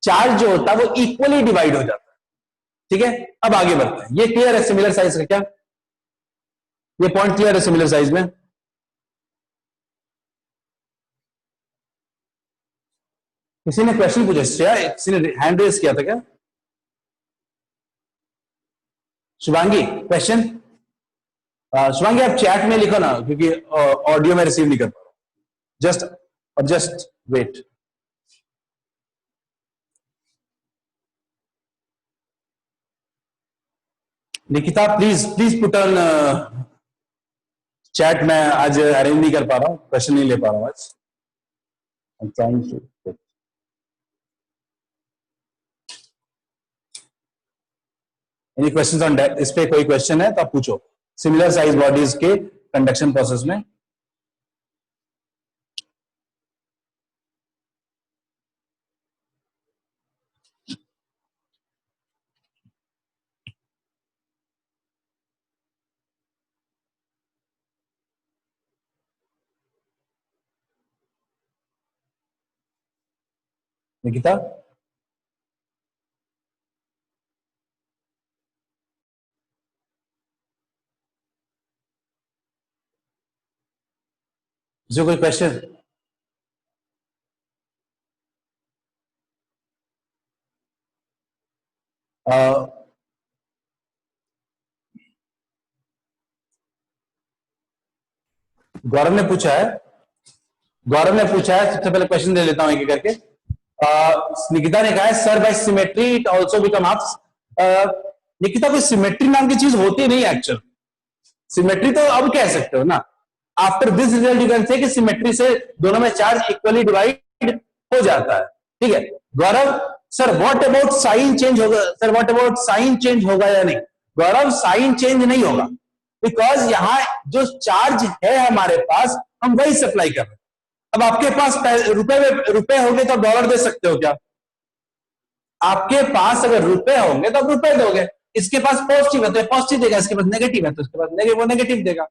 चार्ज जो होता है वो इक्वली डिवाइड हो जाता है। ठीक है, अब आगे बढ़ते हैं। ये क्लियर है सिमिलर साइज का? क्या ये पॉइंट क्लियर है सिमिलर साइज में? किसी ने क्वेश्चन पूछा? किसी ने हैंड रेज किया था क्या? शुभांगी क्वेश्चन? शुभांगी आप चैट में लिखो ना, क्योंकि ऑडियो में रिसीव नहीं कर पा रहा। Just wait. Nikita please put on chat. मैं आज अरेंज नहीं कर पा रहा हूं, क्वेश्चन नहीं ले पा रहा हूं आज। I'm trying to। Any questions on that? इस पे कोई क्वेश्चन है तो आप पूछो, सिमिलर साइज बॉडीज के कंडक्शन प्रोसेस में। निकिता जो कोई क्वेश्चन? गौरव ने पूछा है, सबसे पहले क्वेश्चन दे लेता हूं एक एक करके। निकिता ने कहा है sir by symmetry it also become half. Nikita कोई सिमेट्री नाम की चीज होती नहीं एक्चुअल। सिमेट्री तो अब कह सकते हो ना, after this result you can say कि सिमेट्री से दोनों में चार्ज इक्वली डिवाइड हो जाता है। ठीक है Gaurav, sir what about sign change होगा? Sir what about sign change होगा या नहीं? गौरव साइन चेंज नहीं होगा, बिकॉज यहां जो चार्ज है हमारे पास हम वही सप्लाई कर रहे हैं। अब आपके पास रुपए होंगे तो आप डॉलर दे सकते हो क्या? आपके पास अगर रुपए होंगे तो आप रुपए दोगे। इसके पास पॉजिटिव है तो पॉजिटिव देगा, इसके पास नेगेटिव है तो इसके पास वो नेगेटिव देगा।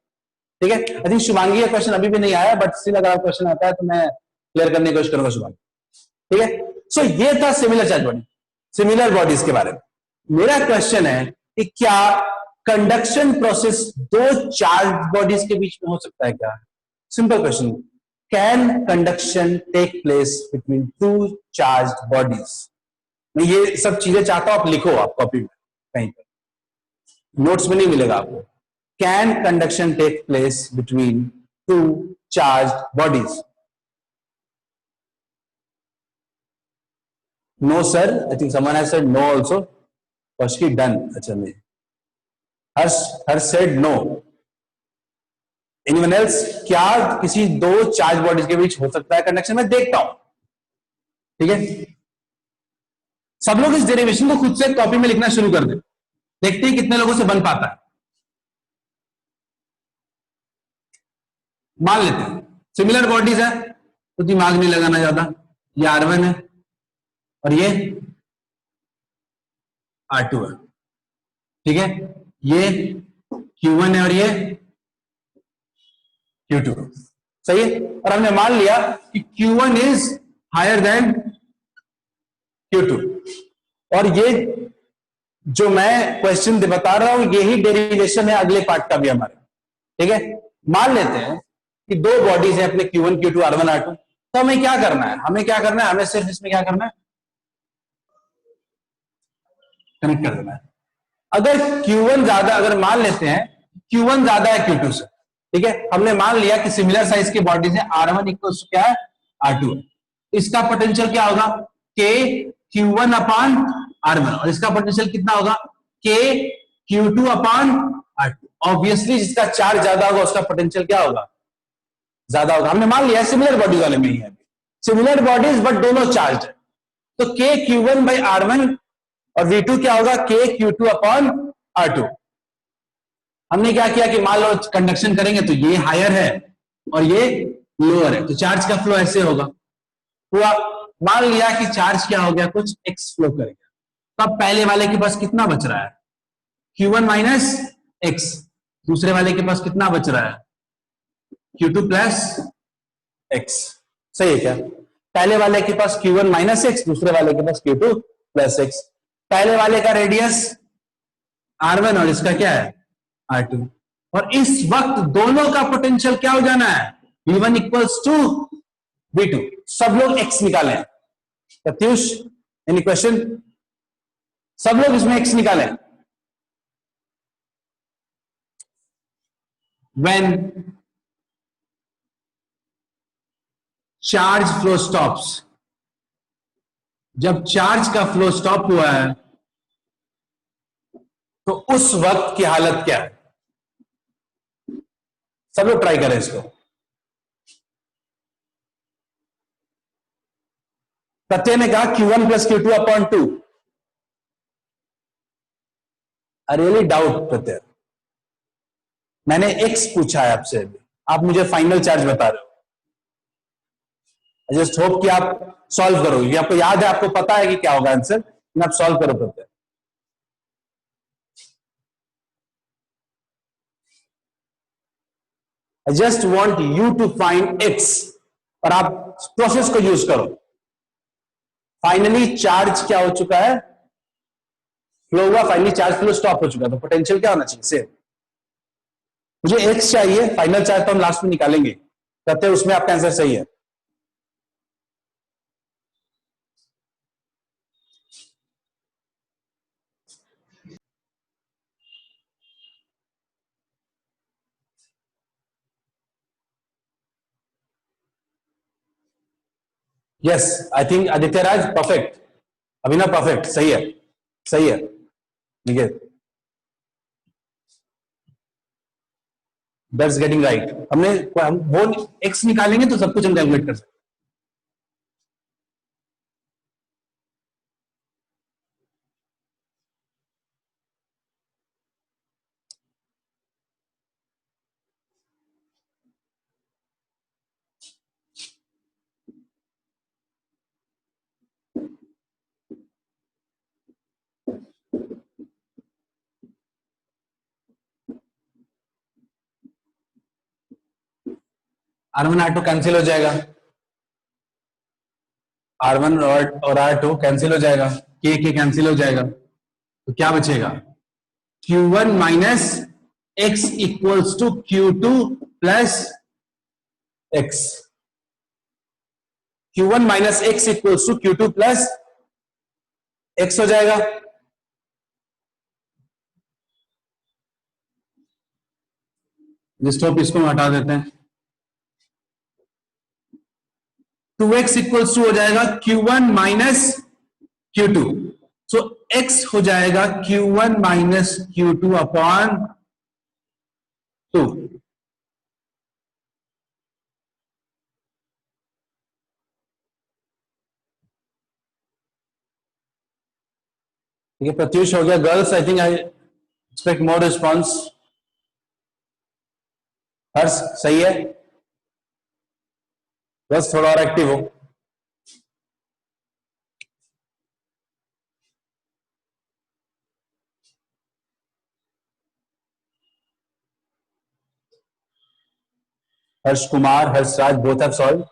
ठीक है, आई थिंक शुभांगी का क्वेश्चन अभी भी नहीं आया, बट स्टिल अगर क्वेश्चन आता है तो मैं क्लियर करने की कोशिश करूंगा शुभांगी। ठीक है, सो ये था similar charge body, similar bodies के बारे में। मेरा क्वेश्चन है कि क्या कंडक्शन प्रोसेस दो चार्ज बॉडीज के बीच में हो सकता है क्या? Simple question, can conduction take place between two charged bodies? मैं ये सब चीजें चाहता हूं आप लिखो, आप कॉपी में कहीं पर, नोट्स में नहीं मिलेगा आपको। Can conduction take place between two charged bodies? No sir, I think someone has said no also. Kaushiki done. अच्छा नहीं, Harsh said no. Anyone else? क्या किसी दो चार्ज बॉडीज के बीच हो सकता है कंडक्शन? मैं देखता हूं, ठीक है। सब लोग इस डेरिवेशन को खुद से कॉपी में लिखना शुरू कर दें, देखते हैं कितने लोगों से बन पाता है। मान लेते हैं सिमिलर बॉडीज है तो दिमाग नहीं लगाना ज्यादा। ये R1 है और ये R2 है, ठीक है। ये Q1 है और ये Q2, सही है। और हमने मान लिया कि Q1 is higher than Q2, और ये जो मैं क्वेश्चन बता रहा हूं यही डेरिवेशन है अगले पार्ट का भी हमारे, ठीक है। मान लेते हैं कि दो बॉडीज है अपने Q1 Q2 R1 R2, तो हमें क्या करना है? हमें सिर्फ इसमें क्या करना है? कनेक्ट कर देना है। अगर Q1 ज्यादा, अगर मान लेते हैं Q1 ज्यादा है Q2 से, ठीक है, हमने मान लिया कि सिमिलर साइज के बॉडीज है, R1 इक्वल्स क्या है? R2 है। इसका पोटेंशियल क्या होगा? K Q1 अपान R1, और इसका पोटेंशियल कितना होगा? K Q2 अपान R2। ऑब्वियसली जिसका चार्ज ज्यादा होगा उसका पोटेंशियल क्या होगा? ज्यादा होगा। हमने मान लिया सिमिलर बॉडी वाले में ही है, सिमिलर बॉडीज बट दोनों चार्ज है, तो K Q1 बाई R1 और V2 क्या होगा? K Q2 upon R2। हमने क्या किया कि मान लो कंडक्शन करेंगे तो ये हायर है और ये लोअर है, तो चार्ज का फ्लो ऐसे होगा। तो मान लिया कि चार्ज क्या हो गया? कुछ x फ्लो करेगा, तो अब पहले वाले के पास कितना बच रहा है? Q1 minus x. दूसरे वाले के पास कितना बच रहा है? Q2 plus x. सही है क्या? पहले वाले के पास Q1 माइनस एक्स, दूसरे वाले के पास Q2 प्लस एक्स। पहले वाले का रेडियस R1 और इसका क्या है? R2। और इस वक्त दोनों का पोटेंशियल क्या हो जाना है? V1 equals to V2। सब लोग x निकालें। Pratyush, any question? सब लोग इसमें x निकालें। When चार्ज फ्लो स्टॉप्स, जब चार्ज का फ्लो स्टॉप हुआ है तो उस वक्त की हालत क्या है? सब लोग ट्राई करें इसको। प्रत्यय ने कहा Q1 plus Q2 upon 2। I really doubt प्रत्यय, मैंने x पूछा है आपसे अभी, आप मुझे फाइनल चार्ज बता रहे हो। आई जस्ट होप कि आप सॉल्व करो, ये आपको याद है, आपको पता है कि क्या होगा आंसर, आप सॉल्व करो प्रत्यय। I just want you to find x, और आप प्रोसेस को यूज करो। फाइनली चार्ज क्या हो चुका है? फ्लो हुआ, फाइनली चार्ज फ्लो स्टॉप हो चुका है, तो पोटेंशियल क्या होना चाहिए? सेम। मुझे x चाहिए, फाइनल चार्ज तो हम लास्ट में निकालेंगे, कहते हैं उसमें आपका आंसर सही है। Yes, I think Aditya Raj perfect, Abhinav perfect, सही है, सही है, ठीक है, दैट्स गेटिंग राइट। हमने वो x निकालेंगे तो सब कुछ हम कैलकुलेट कर सकते हैं। R1 R2 कैंसिल हो जाएगा, R1 और R2 कैंसिल हो जाएगा, K कैंसिल हो जाएगा, तो क्या बचेगा? Q1 minus X equals to Q2 plus X. Q1 minus X equals to Q2 plus x हो जाएगा। स्टॉप, इसको हटा देते हैं। 2x इक्वल्स टू हो जाएगा Q1 माइनस Q2। सो x हो जाएगा Q1 माइनस Q2 अपॉन 2। ठीक है, प्रत्युष हो गया। Girls, I think I expect more response. Harsh सही है, बस थोड़ा और एक्टिव हो। Harsh Kumar, Harshraj, both have solve.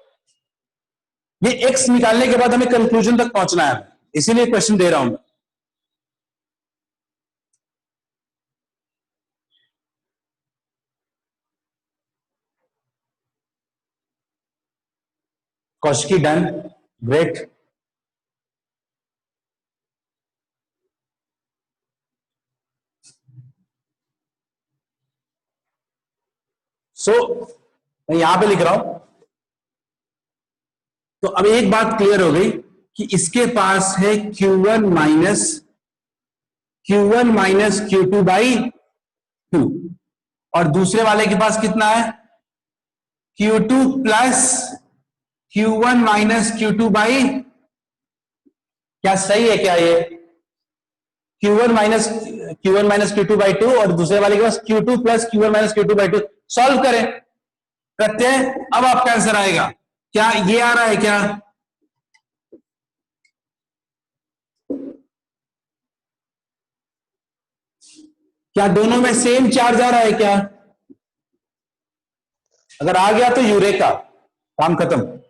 ये x निकालने के बाद हमें कंक्लूजन तक पहुंचना है, इसीलिए क्वेश्चन दे रहा हूं। Kaushiki done, great. सो मैं यहां पे लिख रहा हूं। तो अब एक बात क्लियर हो गई कि इसके पास है Q1 माइनस Q2 बाई 2, और दूसरे वाले के पास कितना है Q2 plus Q1 minus Q2 by, क्या सही है क्या ये? Q1 माइनस Q2 बाई 2, और दूसरे वाले के पास Q2 plus Q1 minus Q2 by 2। Solve करें, करते हैं। अब आपका आंसर आएगा क्या? ये आ रहा है क्या? क्या दोनों में सेम चार्ज आ रहा है क्या? अगर आ गया तो यूरेका, काम खत्म।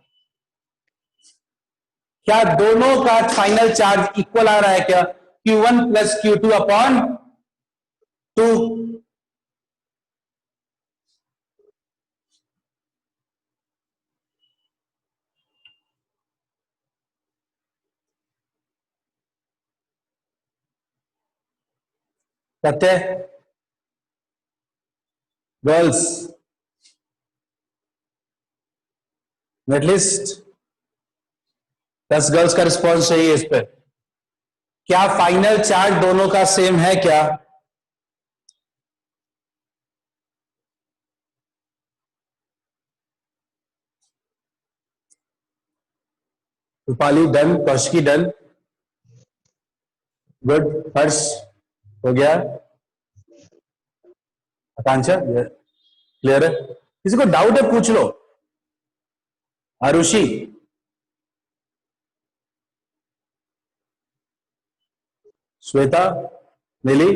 क्या दोनों का फाइनल चार्ज इक्वल आ रहा है क्या? Q1 plus Q2 upon 2। कहते हैं गर्ल्स, एटलीस्ट 10 गर्ल्स का रिस्पॉन्स चाहिए इस पर। क्या फाइनल चार्ज दोनों का सेम है क्या? Rupali done, Kaushiki done, good. Harsh हो गया, आकांक्षा क्लियर है। किसी को डाउट है पूछ लो। आरुषि, श्वेता, नीली,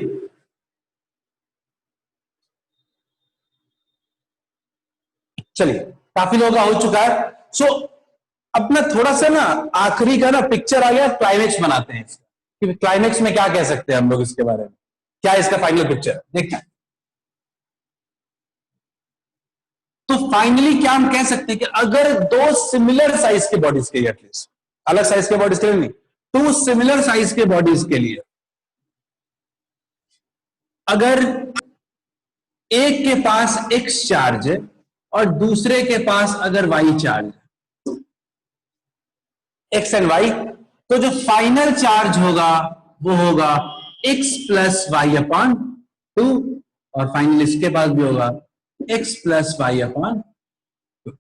चलिए काफी लोगों का हो चुका है। सो अपना थोड़ा सा ना आखिरी का ना पिक्चर आ गया, क्लाइमेक्स बनाते हैं इसका कि क्लाइमेक्स में क्या कह सकते हैं हम लोग इसके बारे में, क्या इसका फाइनल पिक्चर देखते हैं। तो फाइनली क्या हम कह सकते हैं कि अगर दो सिमिलर साइज के बॉडीज के लिए, एटलीस्ट अलग साइज के बॉडीज के लिए नहीं, टू सिमिलर साइज के बॉडीज के लिए अगर एक के पास x चार्ज है और दूसरे के पास अगर y चार्ज है, x एंड y, तो जो फाइनल चार्ज होगा वो होगा x प्लस वाई अपॉन 2, और फाइनल इसके पास भी होगा x प्लस वाई अपॉन 2।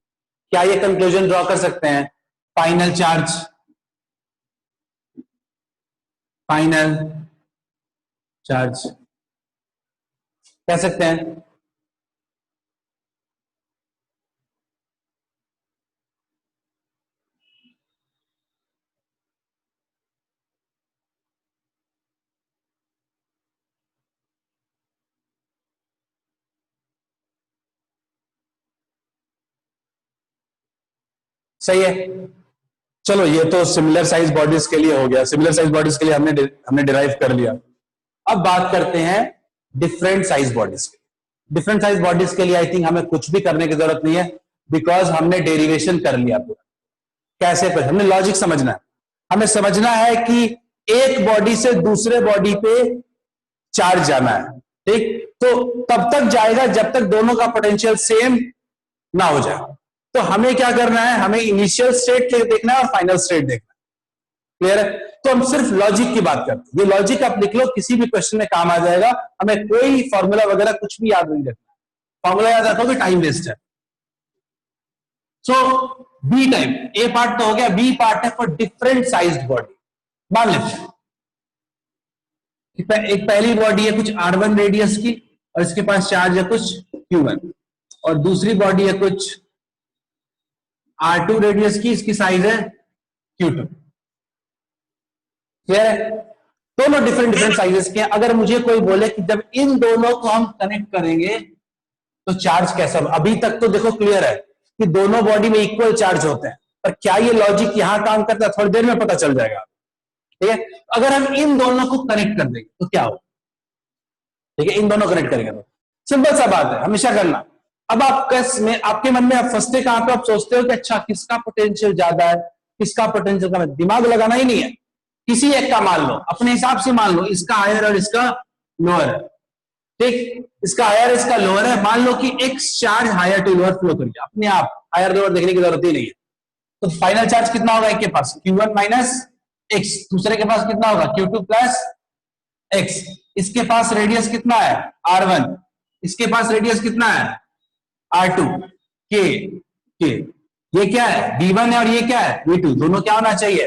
क्या ये कंक्लूजन ड्रॉ कर सकते हैं? फाइनल चार्ज कह सकते हैं। सही है, चलो ये तो सिमिलर साइज बॉडीज के लिए हो गया। सिमिलर साइज बॉडीज के लिए हमने डिराइव कर लिया। अब बात करते हैं डिफरेंट साइज बॉडीज के। डिफरेंट साइज बॉडीज के लिए आई थिंक हमें कुछ भी करने की जरूरत नहीं है, बिकॉज हमने डेरिवेशन कर लिया पूरा। कैसे पर हमने लॉजिक समझना है। हमें समझना है कि एक बॉडी से दूसरे बॉडी पे चार्ज जाना है, ठीक, तो तब तक जाएगा जब तक दोनों का पोटेंशियल सेम ना हो जाए। तो हमें क्या करना है, हमें इनिशियल स्टेट देखना है और फाइनल स्टेट देखना है। क्लियर है? तो हम सिर्फ लॉजिक की बात करते हैं। ये लॉजिक आप लिख लो, किसी भी क्वेश्चन में काम आ जाएगा। हमें कोई फॉर्मूला वगैरह कुछ भी याद नहीं रखना। फॉर्मूला याद रखोगे टाइम वेस्ट है। सो बी टाइप, ए पार्ट तो हो गया, बी पार्ट है फॉर डिफरेंट साइज्ड बॉडी। मान लेते हैं एक पहली बॉडी है कुछ r1 रेडियस की और इसके पास चार्ज है कुछ q1, और दूसरी बॉडी है कुछ r2 रेडियस की, इसकी साइज है q2। क्लियर है? दोनों डिफरेंट डिफरेंट साइजेस के हैं। अगर मुझे कोई बोले कि जब इन दोनों को हम कनेक्ट करेंगे तो चार्ज कैसा, अभी तक तो देखो क्लियर है कि दोनों बॉडी में इक्वल चार्ज होते हैं, पर क्या ये लॉजिक यहां काम करता है, थोड़ी देर में पता चल जाएगा। ठीक है? अगर हम इन दोनों को कनेक्ट कर देंगे तो क्या होगा? ठीक है, इन दोनों कनेक्ट करेंगे तो सिंपल सा बात है, हमेशा करना। अब आप में आपके मन में आप फंसते कहां पे, आप सोचते हो कि अच्छा किसका पोटेंशियल ज्यादा है, किसका पोटेंशियल कम है। दिमाग लगाना ही नहीं है, किसी एक का मान लो, अपने हिसाब से मान लो, इसका हायर और इसका लोअर है। ठीक, इसका हायर इसका लोअर है। मान लो कि X charge higher to lower flow करिए, अपने आप हायर लोअर देखने की जरूरत ही नहीं है। तो फाइनल चार्ज कितना होगा एक के पास, Q1 माइनस एक्स, दूसरे के पास कितना होगा Q2 प्लस एक्स। इसके पास रेडियस कितना है R1, इसके पास रेडियस कितना है R2, के के ये क्या है V1 है और ये क्या है V2, दोनों क्या होना चाहिए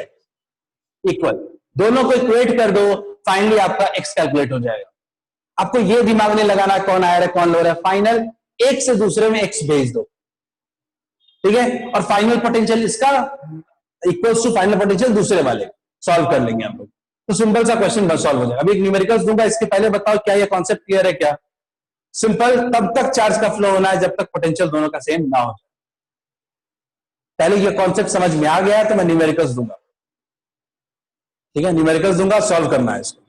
इक्वल। दोनों को इक्वेट कर दो, फाइनली आपका एक्स कैलकुलेट हो जाएगा। आपको ये दिमाग नहीं लगाना कौन हायर है कौन लोअर है, फाइनल एक से दूसरे में एक्स भेज दो। ठीक है, और फाइनल पोटेंशियल इसका इक्वल्स टू फाइनल पोटेंशियल दूसरे वाले, सॉल्व कर लेंगे हम लोग। तो सिंपल सा क्वेश्चन बस सॉल्व हो जाएगा। अभी एक न्यूमेरिकल्स दूंगा, इसके पहले बताओ क्या ये कॉन्सेप्ट क्लियर है क्या? सिंपल, तब तक चार्ज का फ्लो होना है जब तक पोटेंशियल दोनों का सेम ना हो। पहले ये कॉन्सेप्ट समझ में आ गया है तो मैं न्यूमेरिकल्स दूंगा। ठीक है, न्यूमेरिकल्स दूंगा, सॉल्व करना है इसको।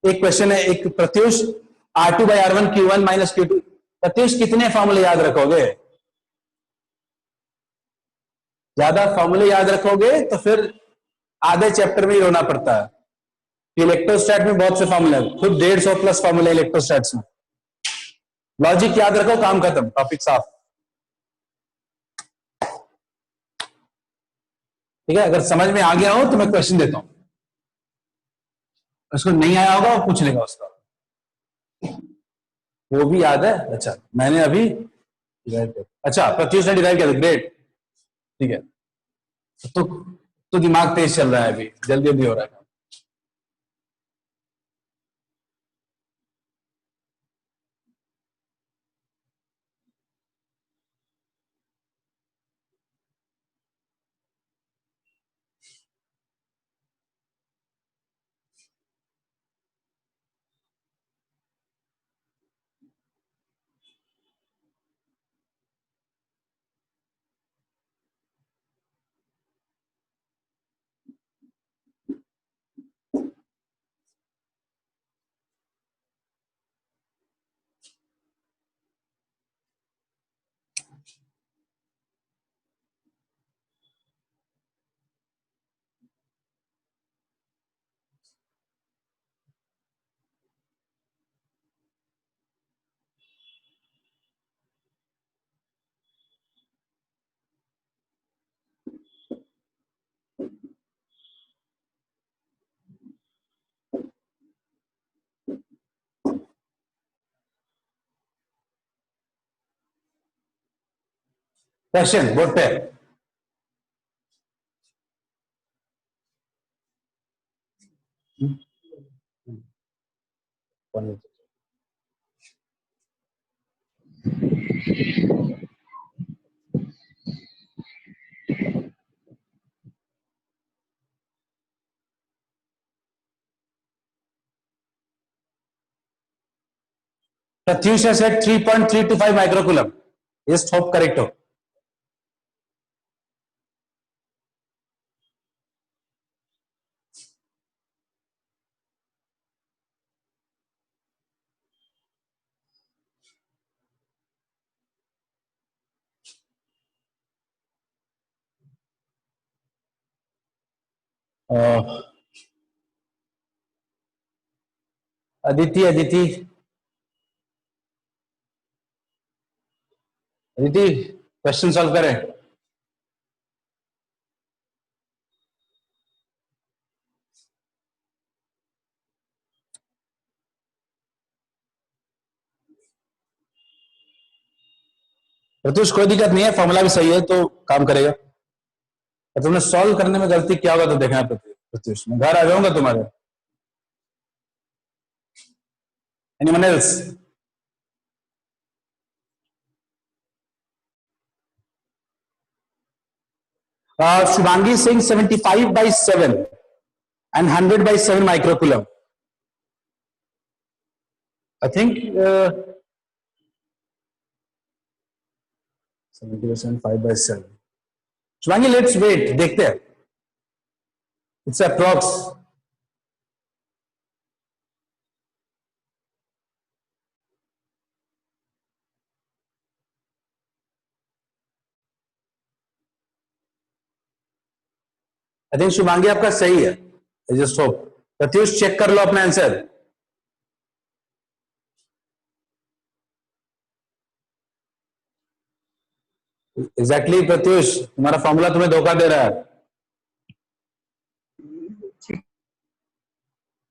एक क्वेश्चन है, एक Pratyush R2 by R1 Q1 minus Q2। Pratyush कितने फॉर्मूले याद रखोगे? ज्यादा फॉर्मूले याद रखोगे तो फिर आधे चैप्टर में ही रोना पड़ता है। इलेक्ट्रोस्टैट में बहुत से फॉर्मूले, खुद 150 प्लस फॉर्मूले इलेक्ट्रोस्टैट्स में। लॉजिक याद रखो, काम खत्म, टॉपिक साफ। ठीक है, अगर समझ में आ गया हो तो मैं क्वेश्चन देता हूं, उसको नहीं आया होगा वो पूछ लेगा उसका। वो भी याद है? अच्छा, मैंने अभी अच्छा प्रत्युष ने डिराइव किया, ग्रेट। ठीक है, तो दिमाग तेज चल रहा है, अभी जल्दी जल्दी हो रहा है। क्वेश्चन बोर्ड पे Pratyush has said 3.325 microcoulomb. Just hope correct हो। अदिति अदिति अदिति क्वेश्चन सॉल्व करें। प्रत्युष कोई दिक्कत नहीं है, फॉर्मूला भी सही है तो काम करेगा। और तुमने सॉल्व करने में गलती क्या होगा तो देखना प्रत्युष, मैं घर आ जाऊंगा तुम्हारे। Anyone else? Shubhangi Singh 75/7 and 100/7 microcoulomb. I think 70% 5/7. Shubhangi let's wait, देखते हैं। It's approx. I think Shubhangi आपका सही है। I just hope. Pratyush check कर लो अपना आंसर। एग्जैक्टली प्रत्युष, तुम्हारा फॉर्मूला तुम्हें धोखा दे रहा है।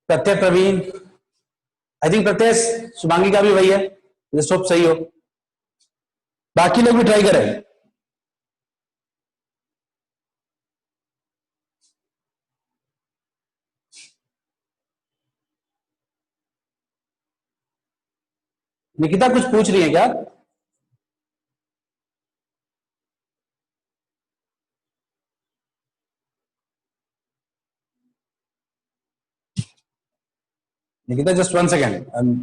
प्रत्यय प्रवीण, आई थिंक प्रत्यय शुभांगी का भी वही है। जस्ट होप सही हो। बाकी लोग भी ट्राई करें। निकिता कुछ पूछ रही है क्या? Nikita just 1 second, I am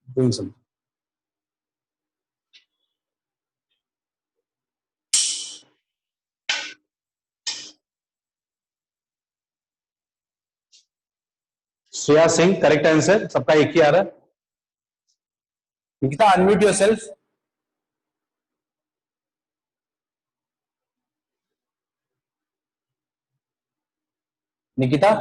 doing something. Shreya Singh correct answer, सबका एक ही आ रहा है। Nikita unmute yourself. निकिता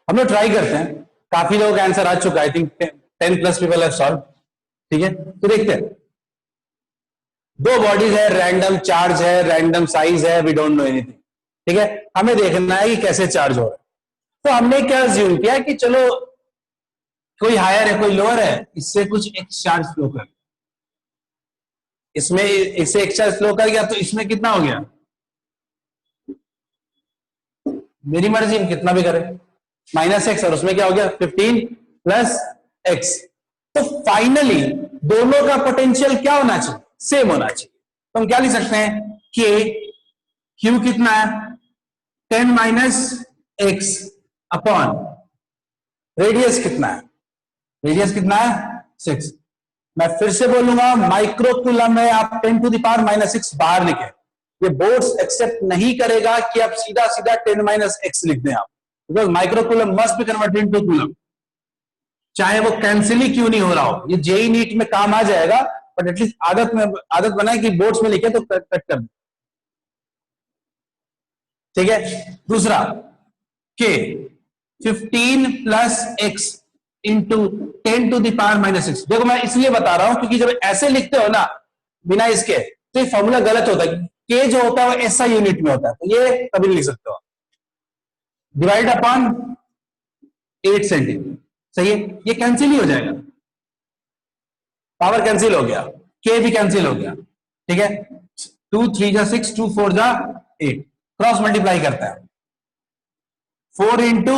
हम लोग ट्राई करते हैं। काफी लोगों का आंसर आ चुका है। I think 10+ people have solve. ठीक है, तो देखते हैं। दो बॉडीज है, रैंडम चार्ज है, रैंडम साइज है, वी डोंट नो एनीथिंग। ठीक है, हमें देखना है कि कैसे चार्ज हो रहा है। तो हमने क्या अज्यूम किया कि चलो कोई हायर है कोई लोअर है, इससे कुछ एक्स चार्ज फ्लो कर, इसमें इससे एक्स चार्ज फ्लो कर गया तो इसमें कितना हो गया, मेरी मर्जी हम कितना भी करें, -x, और उसमें क्या हो गया 15 + x। तो फाइनली दोनों का पोटेंशियल क्या होना चाहिए, सेम होना चाहिए। तो हम क्या लिख सकते हैं कि q कितना है 10 - x अपॉन रेडियस कितना है, रेडियस कितना है 6। मैं फिर से बोलूंगा माइक्रोकूलम में आप 10⁻⁻6 बाहर लिखें। ये बोर्ड्स एक्सेप्ट नहीं करेगा कि आप सीधा सीधा 10 - x लिख दें आप, because microcoulomb must be converted into coulomb, चाहे वो कैंसिल ही क्यों नहीं हो रहा हो। ये जेई नीट में काम आ जाएगा, बट एटलीस्ट आदत बनाए कि बोर्ड्स में लिखे तो कट कर दे। ठीक है, दूसरा के 15 + x इंटू 10⁻⁻6। देखो मैं इसलिए बता रहा हूं क्योंकि जब ऐसे लिखते हो ना बिना इसके, तो ये फॉर्मूला गलत होता है। के जो होता है वो ऐसा यूनिट में होता है, तो ये कभी नहीं लिख सकते हो। डिवाइड अपॉन 8 सेंटीमीटर, सही है, ये कैंसिल ही हो जाएगा, पावर कैंसिल हो गया, के भी कैंसिल हो गया। ठीक है, 2 3 जा 6, 2 4 जा 8, क्रॉस मल्टीप्लाई करता है 4 into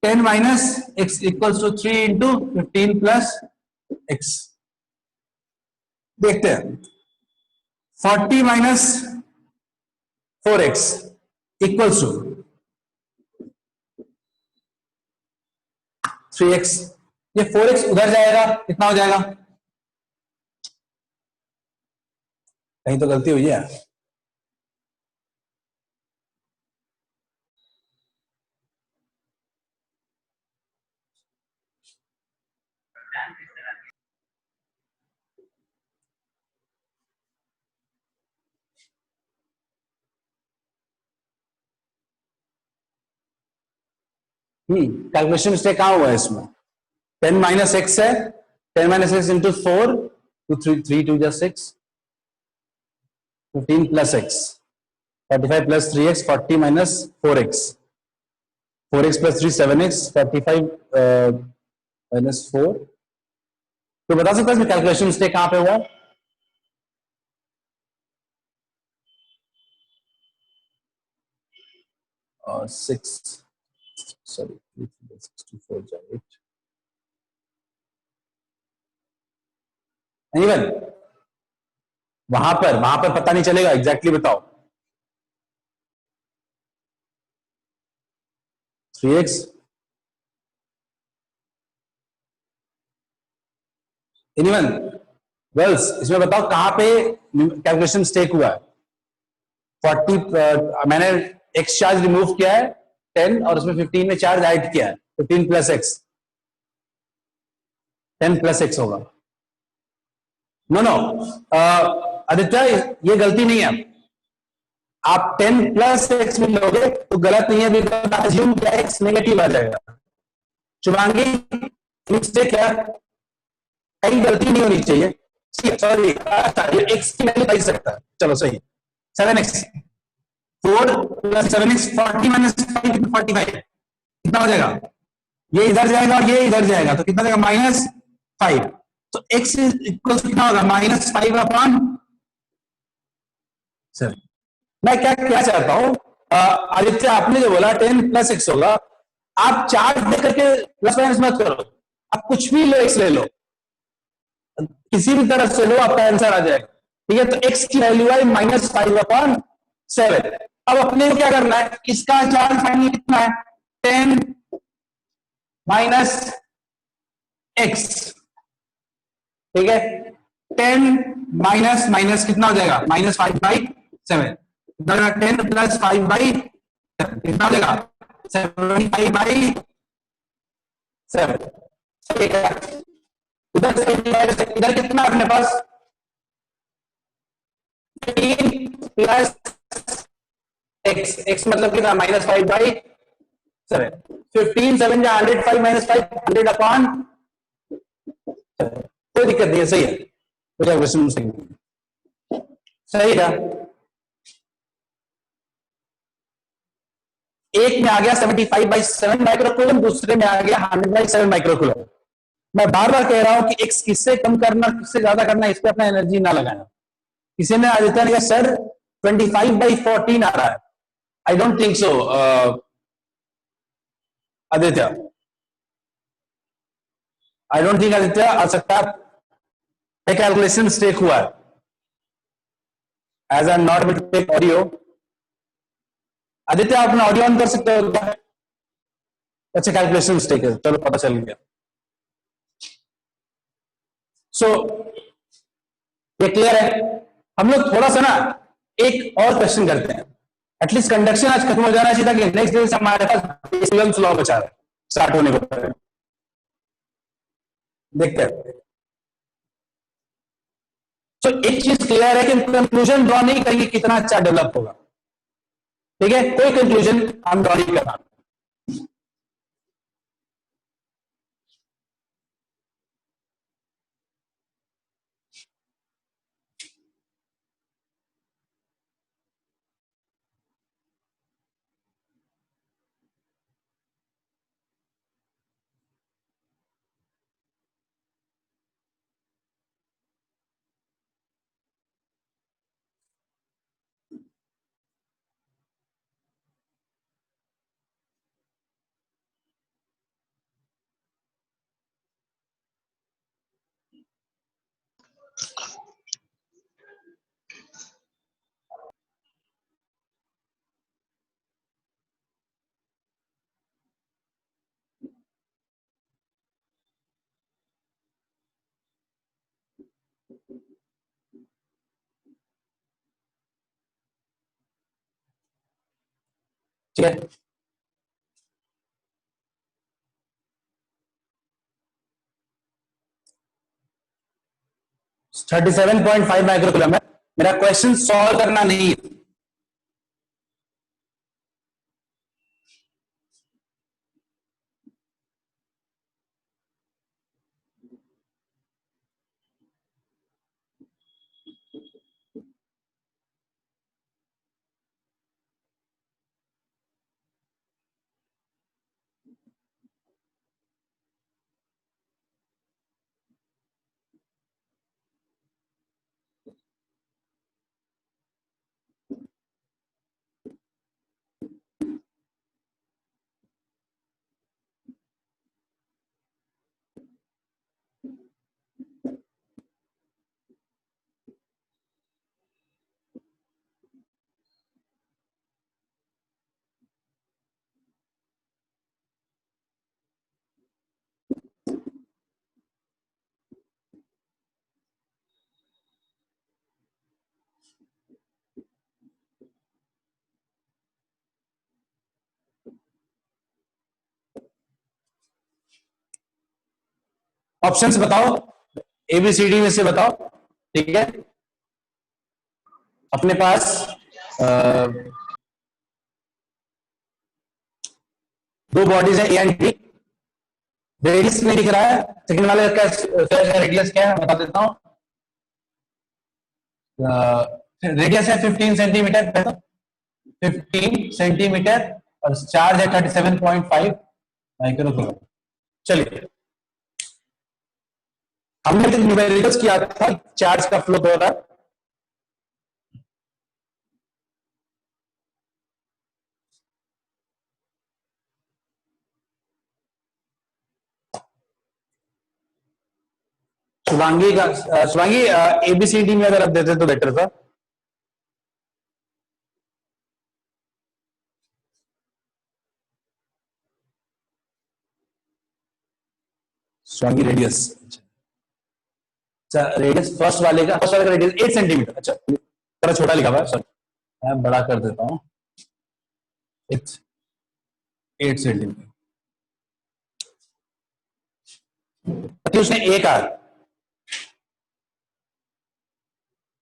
10 - x equals to 3 into 15 + x। देखते हैं 40 - 4x इक्वल्स टू 3x। ये 4x उधर जाएगा, कितना हो जाएगा कहीं तो गलती हुई है। कैलकुलेशन मिस्टेक कहाँ हुआ है इसमें? 10 - x है, 10 - x into 4, 2 3 3 2 6, 15 plus x, 45 plus 3x, 40 minus 4x, 4x plus 3 7x, 45 minus 4। तो बता सकता है इसमें कैलकुलेशन मिस्टेक कहाँ पे हुआ? और 6, सॉरी 3 6 2 4 8 इवन वहां पर पता नहीं चलेगा एग्जैक्टली बताओ। 3x एनीवन गर्ल्स इसमें बताओ कहां पे कैलकुलेशन मिस्टेक हुआ है? 40 मैंने x चार्ज रिमूव किया है 10 और उसमें 15 में चार्ज ऐड किया है 15 प्लस x, 10 प्लस x होगा। नो नो आदित्य ये गलती नहीं है। आप 10 प्लस x में लोगे तो गलत नहीं है, बिकॉज अज्यूम किया x नेगेटिव आ जाएगा। शुभांगी मिस्टेक है, कहीं गलती नहीं होनी चाहिए। सॉरी x की वैल्यू बच सकता है, चलो सही 7x, 4 प्लस 7x 40 माइनस 5 45 है, कितना हो जाएगा? ये इधर जाएगा और ये इधर जाएगा तो कितना जाएगा? -5। तो x इक्वल कितना होगा? -5 अपॉन 7। मैं क्या क्या चाहता हूं आदित्य, आपने जो बोला 10 प्लस x होगा, आप चार्ट देख करके प्लस माइनस मत करो, आप कुछ भी लो, x ले लो, किसी भी तरफ से लो आपका आंसर आ जाएगा। ठीक है, तो x की वैल्यू है -5/7। अब अपने को क्या करना है, इसका चार्ज फाइनली कितना है? 10 माइनस x। ठीक है, 10 माइनस माइनस कितना हो जाएगा? -5/7। 10 प्लस 5/7 कितना हो जाएगा? 75/7। ठीक है, उधर से इधर कितना अपने पास? 15 प्लस x, x मतलब कितना? -5/7। 15 7 या 100, 5 माइनस 5 100 अपॉन, कोई दिक्कत नहीं है, सही है, कोई क्वेश्चन सही है, सही है। एक में आ गया 75/7 माइक्रोकूलम, दूसरे में आ गया 100/7 माइक्रोकूलम। मैं बार बार कह रहा हूं कि x किससे कम करना किससे ज्यादा करना, इस पर अपना एनर्जी ना लगाना। किसी ने आदित्य ने कहा सर 25/14 आ रहा है, I don't think so Aditya, I don't think Aditya आ सकता है, कैलकुलेशन मिस्टेक हुआ है, as I am not will take audio. Aditya आप अपना ऑडियो ऑन कर सकते हो क्या? अच्छा कैलकुलेशन मिस्टेक है, चलो पता चल गया। सो ये क्लियर है। हम लोग थोड़ा सा ना एक और क्वेश्चन करते हैं, एटलीस्ट कंडक्शन आज खत्म हो जाना चाहिए कि नेक्स्ट डे से हमारे पास कूलम्स लॉ बचा है स्टार्ट होने को पहले। देखते हैं। तो एक चीज क्लियर है कि कंक्लूजन ड्रॉ नहीं करेंगे कितना अच्छा डेवलप होगा। ठीक है, कोई कंक्लूजन हम ड्रॉ नहीं करना। ठीक है, 37.5 माइक्रोकूलम है। मेरा क्वेश्चन सॉल्व करना नहीं है। ऑप्शंस बताओ, एबीसीडी में से बताओ। ठीक है, अपने पास दो बॉडीज है ए एंड बी। रेडियस नहीं दिख रहा है, सेकंड वाले का रेडियस क्या है बता देता हूं। रेडियस है 15 सेंटीमीटर, 15 सेंटीमीटर और चार्ज है 37.5 माइक्रोकूलम। चलिए, हमने जो न्यूमेरिकल्स किया था चार्ज का फ्लो हो रहा है। शुभांगी का, शुभांगी एबीसीडी में अगर आप देते तो बेटर था। शुभांगी रेडियस, अच्छा रेडियस फर्स्ट वाले का रेडियस 8 सेंटीमीटर। अच्छा थोड़ा छोटा लिखा हुआ है, सॉरी मैं बड़ा कर देता हूं। 8 सेंटीमीटर। उसने एक आर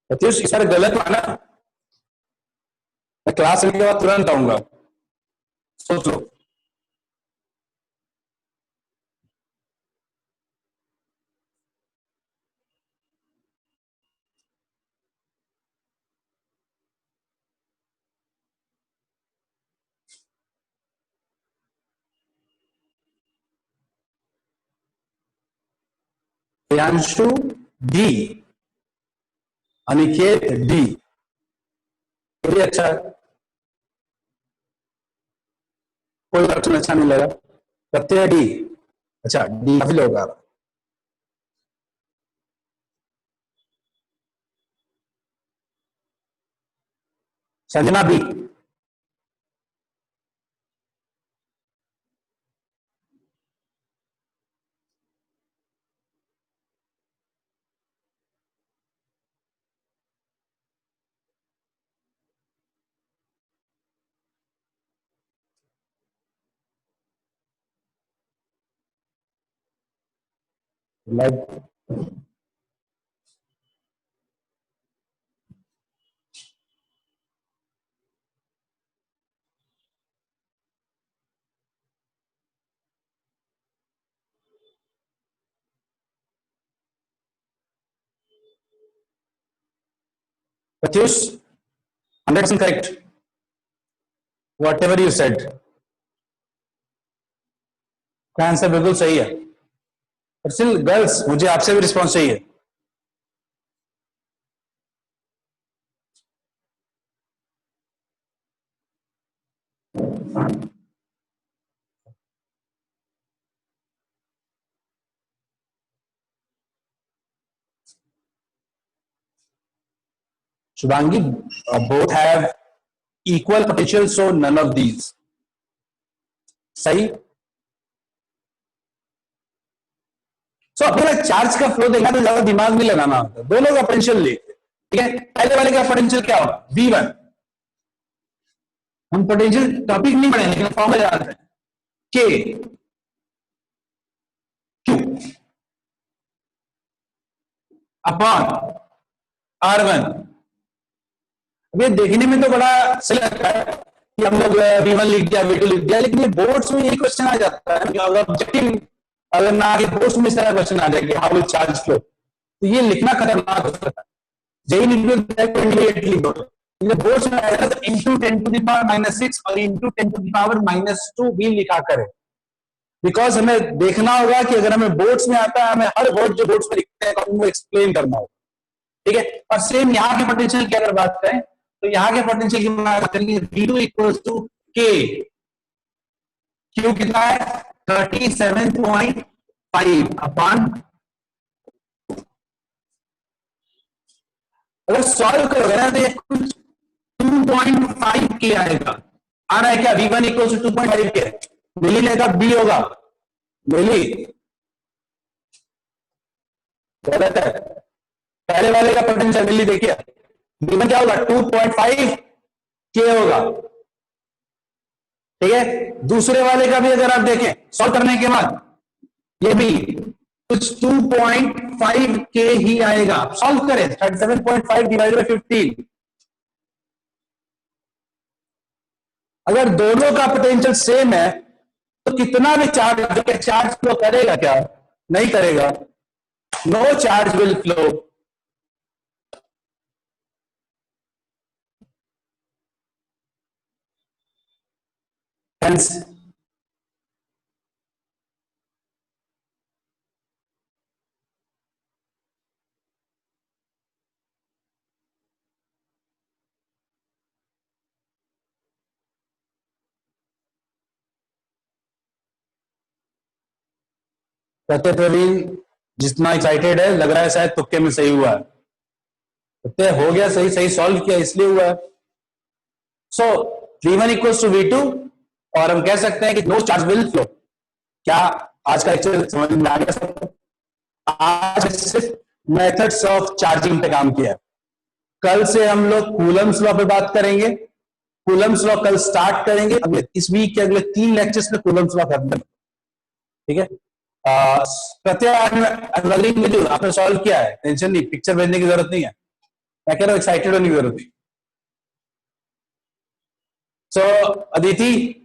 प्रत्युष इस बार गलत हुआ ना, मैं क्लास लेने के बाद तुरंत आऊंगा, सोच लो। प्रियांशु डी, अनिकेत डी, ये अच्छा है, कोई ऑप्शन अच्छा नहीं लगा। प्रत्यय डी, अच्छा डी काफी लोग आ रहा। Sanjana B, like Pratyush 100% correct, whatever you said, answer बिल्कुल सही है। पर स्टिल गर्ल्स, मुझे आपसे भी रिस्पॉन्स चाहिए। Shubhangi, both have equal potential, so none of these. सही। सो अपने चार्ज का फ्लो देखना तो ज्यादा दिमाग नहीं लगाना होता, दोनों का पोटेंशियल लेते। ठीक है, पहले वाले का पोटेंशियल क्या होगा, V1, हम पोटेंशियल टॉपिक नहीं पढ़े लेकिन फॉर्मूला याद है, के क्यू अपॉन R1। अब ये देखने में तो बड़ा सही लगता है कि हम लोग V1 लिख दिया, V2 लिख दिया, लेकिन ये बोर्ड्स में ये क्वेश्चन आ जाता है, अगर ऑब्जेक्टिव अगर ना आगे बोर्ड्स में इस तरह क्वेश्चन आ जाएगा हाउ विल चार्ज फ्लो, तो ये लिखना खतरनाक हो सकता है। जेई इमीडिएटली बोर्ड्स में आएगा तो इंटू 10 टू द पावर -6 और इंटू 10 टू द पावर -2 भी लिखा करें, बिकॉज हमें देखना होगा कि अगर हमें बोर्ड्स में आता है, हमें हर वर्ड जो बोर्ड्स में लिखते हैं उनको एक्सप्लेन करना होगा, ठीक है। और सेम यहाँ के पोटेंशियल की अगर बात करें तो यहाँ के पोटेंशियल की बात करेंगे, V2 equals to K, Q कितना है 37.5 अपॉन, अगर सॉल्व करोगे ना तो ये कुछ 2.5 K आएगा। आ रहा है क्या V1 इक्वल्स टू 2.5 K, मिली लेगा B होगा, मिली गलत है, पहले वाले का पोटेंशियल मिली देखिए, V1 क्या होगा 2.5 K होगा, ठीक है। दूसरे वाले का भी अगर आप देखें सॉल्व करने के बाद ये भी कुछ 2.5 K ही आएगा, सॉल्व करें 37.5 डिवाइडेड बाय 15, अगर दोनों का पोटेंशियल सेम है तो कितना भी चार्ज फ्लो करेगा क्या, नहीं करेगा, no charge will flow. Hence, कहते प्रवीण जितना एक्साइटेड है लग रहा है शायद तुक्के में सही हुआ है, कहते हो गया सही, सही सॉल्व किया इसलिए हुआ है। सो V1 इक्वल्स टू V2 और हम कह सकते हैं कि नो चार्ज विल फ्लो। क्या आज का लेक्चर समझ में आ गया सबको? आज सिर्फ मेथड्स ऑफ चार्जिंग पे काम किया, कल से हम लोग कूलम्स लॉ पे बात करेंगे, कूलम्स लॉ कल स्टार्ट करेंगे, अगले इस वीक के अगले 3 लेक्चर्स में कूलम्स लॉ खत्म, ठीक है। प्रत्यय आपने सॉल्व किया है, टेंशन नहीं, पिक्चर भेजने की जरूरत नहीं है, मैं कह रहा हूं एक्साइटेड होने की जरूरत नहीं। सो अदिति,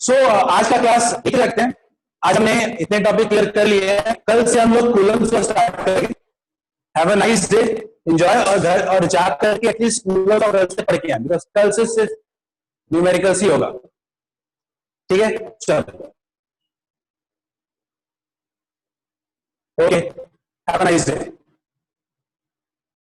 आज का क्लास एक रखते हैं, आज हमने इतने टॉपिक क्लियर कर लिए हैं, कल से हम लोग कूलम्स लॉ स्टार्ट करेंगे। Have a nice day, enjoy, और घर और रिचार्ज करके एटलीस्ट कूलम्स लॉ से पढ़ के आए, बिकॉज कल से सिर्फ न्यूमेरिकल्स ही होगा, ठीक है। चलो okay, have a nice day.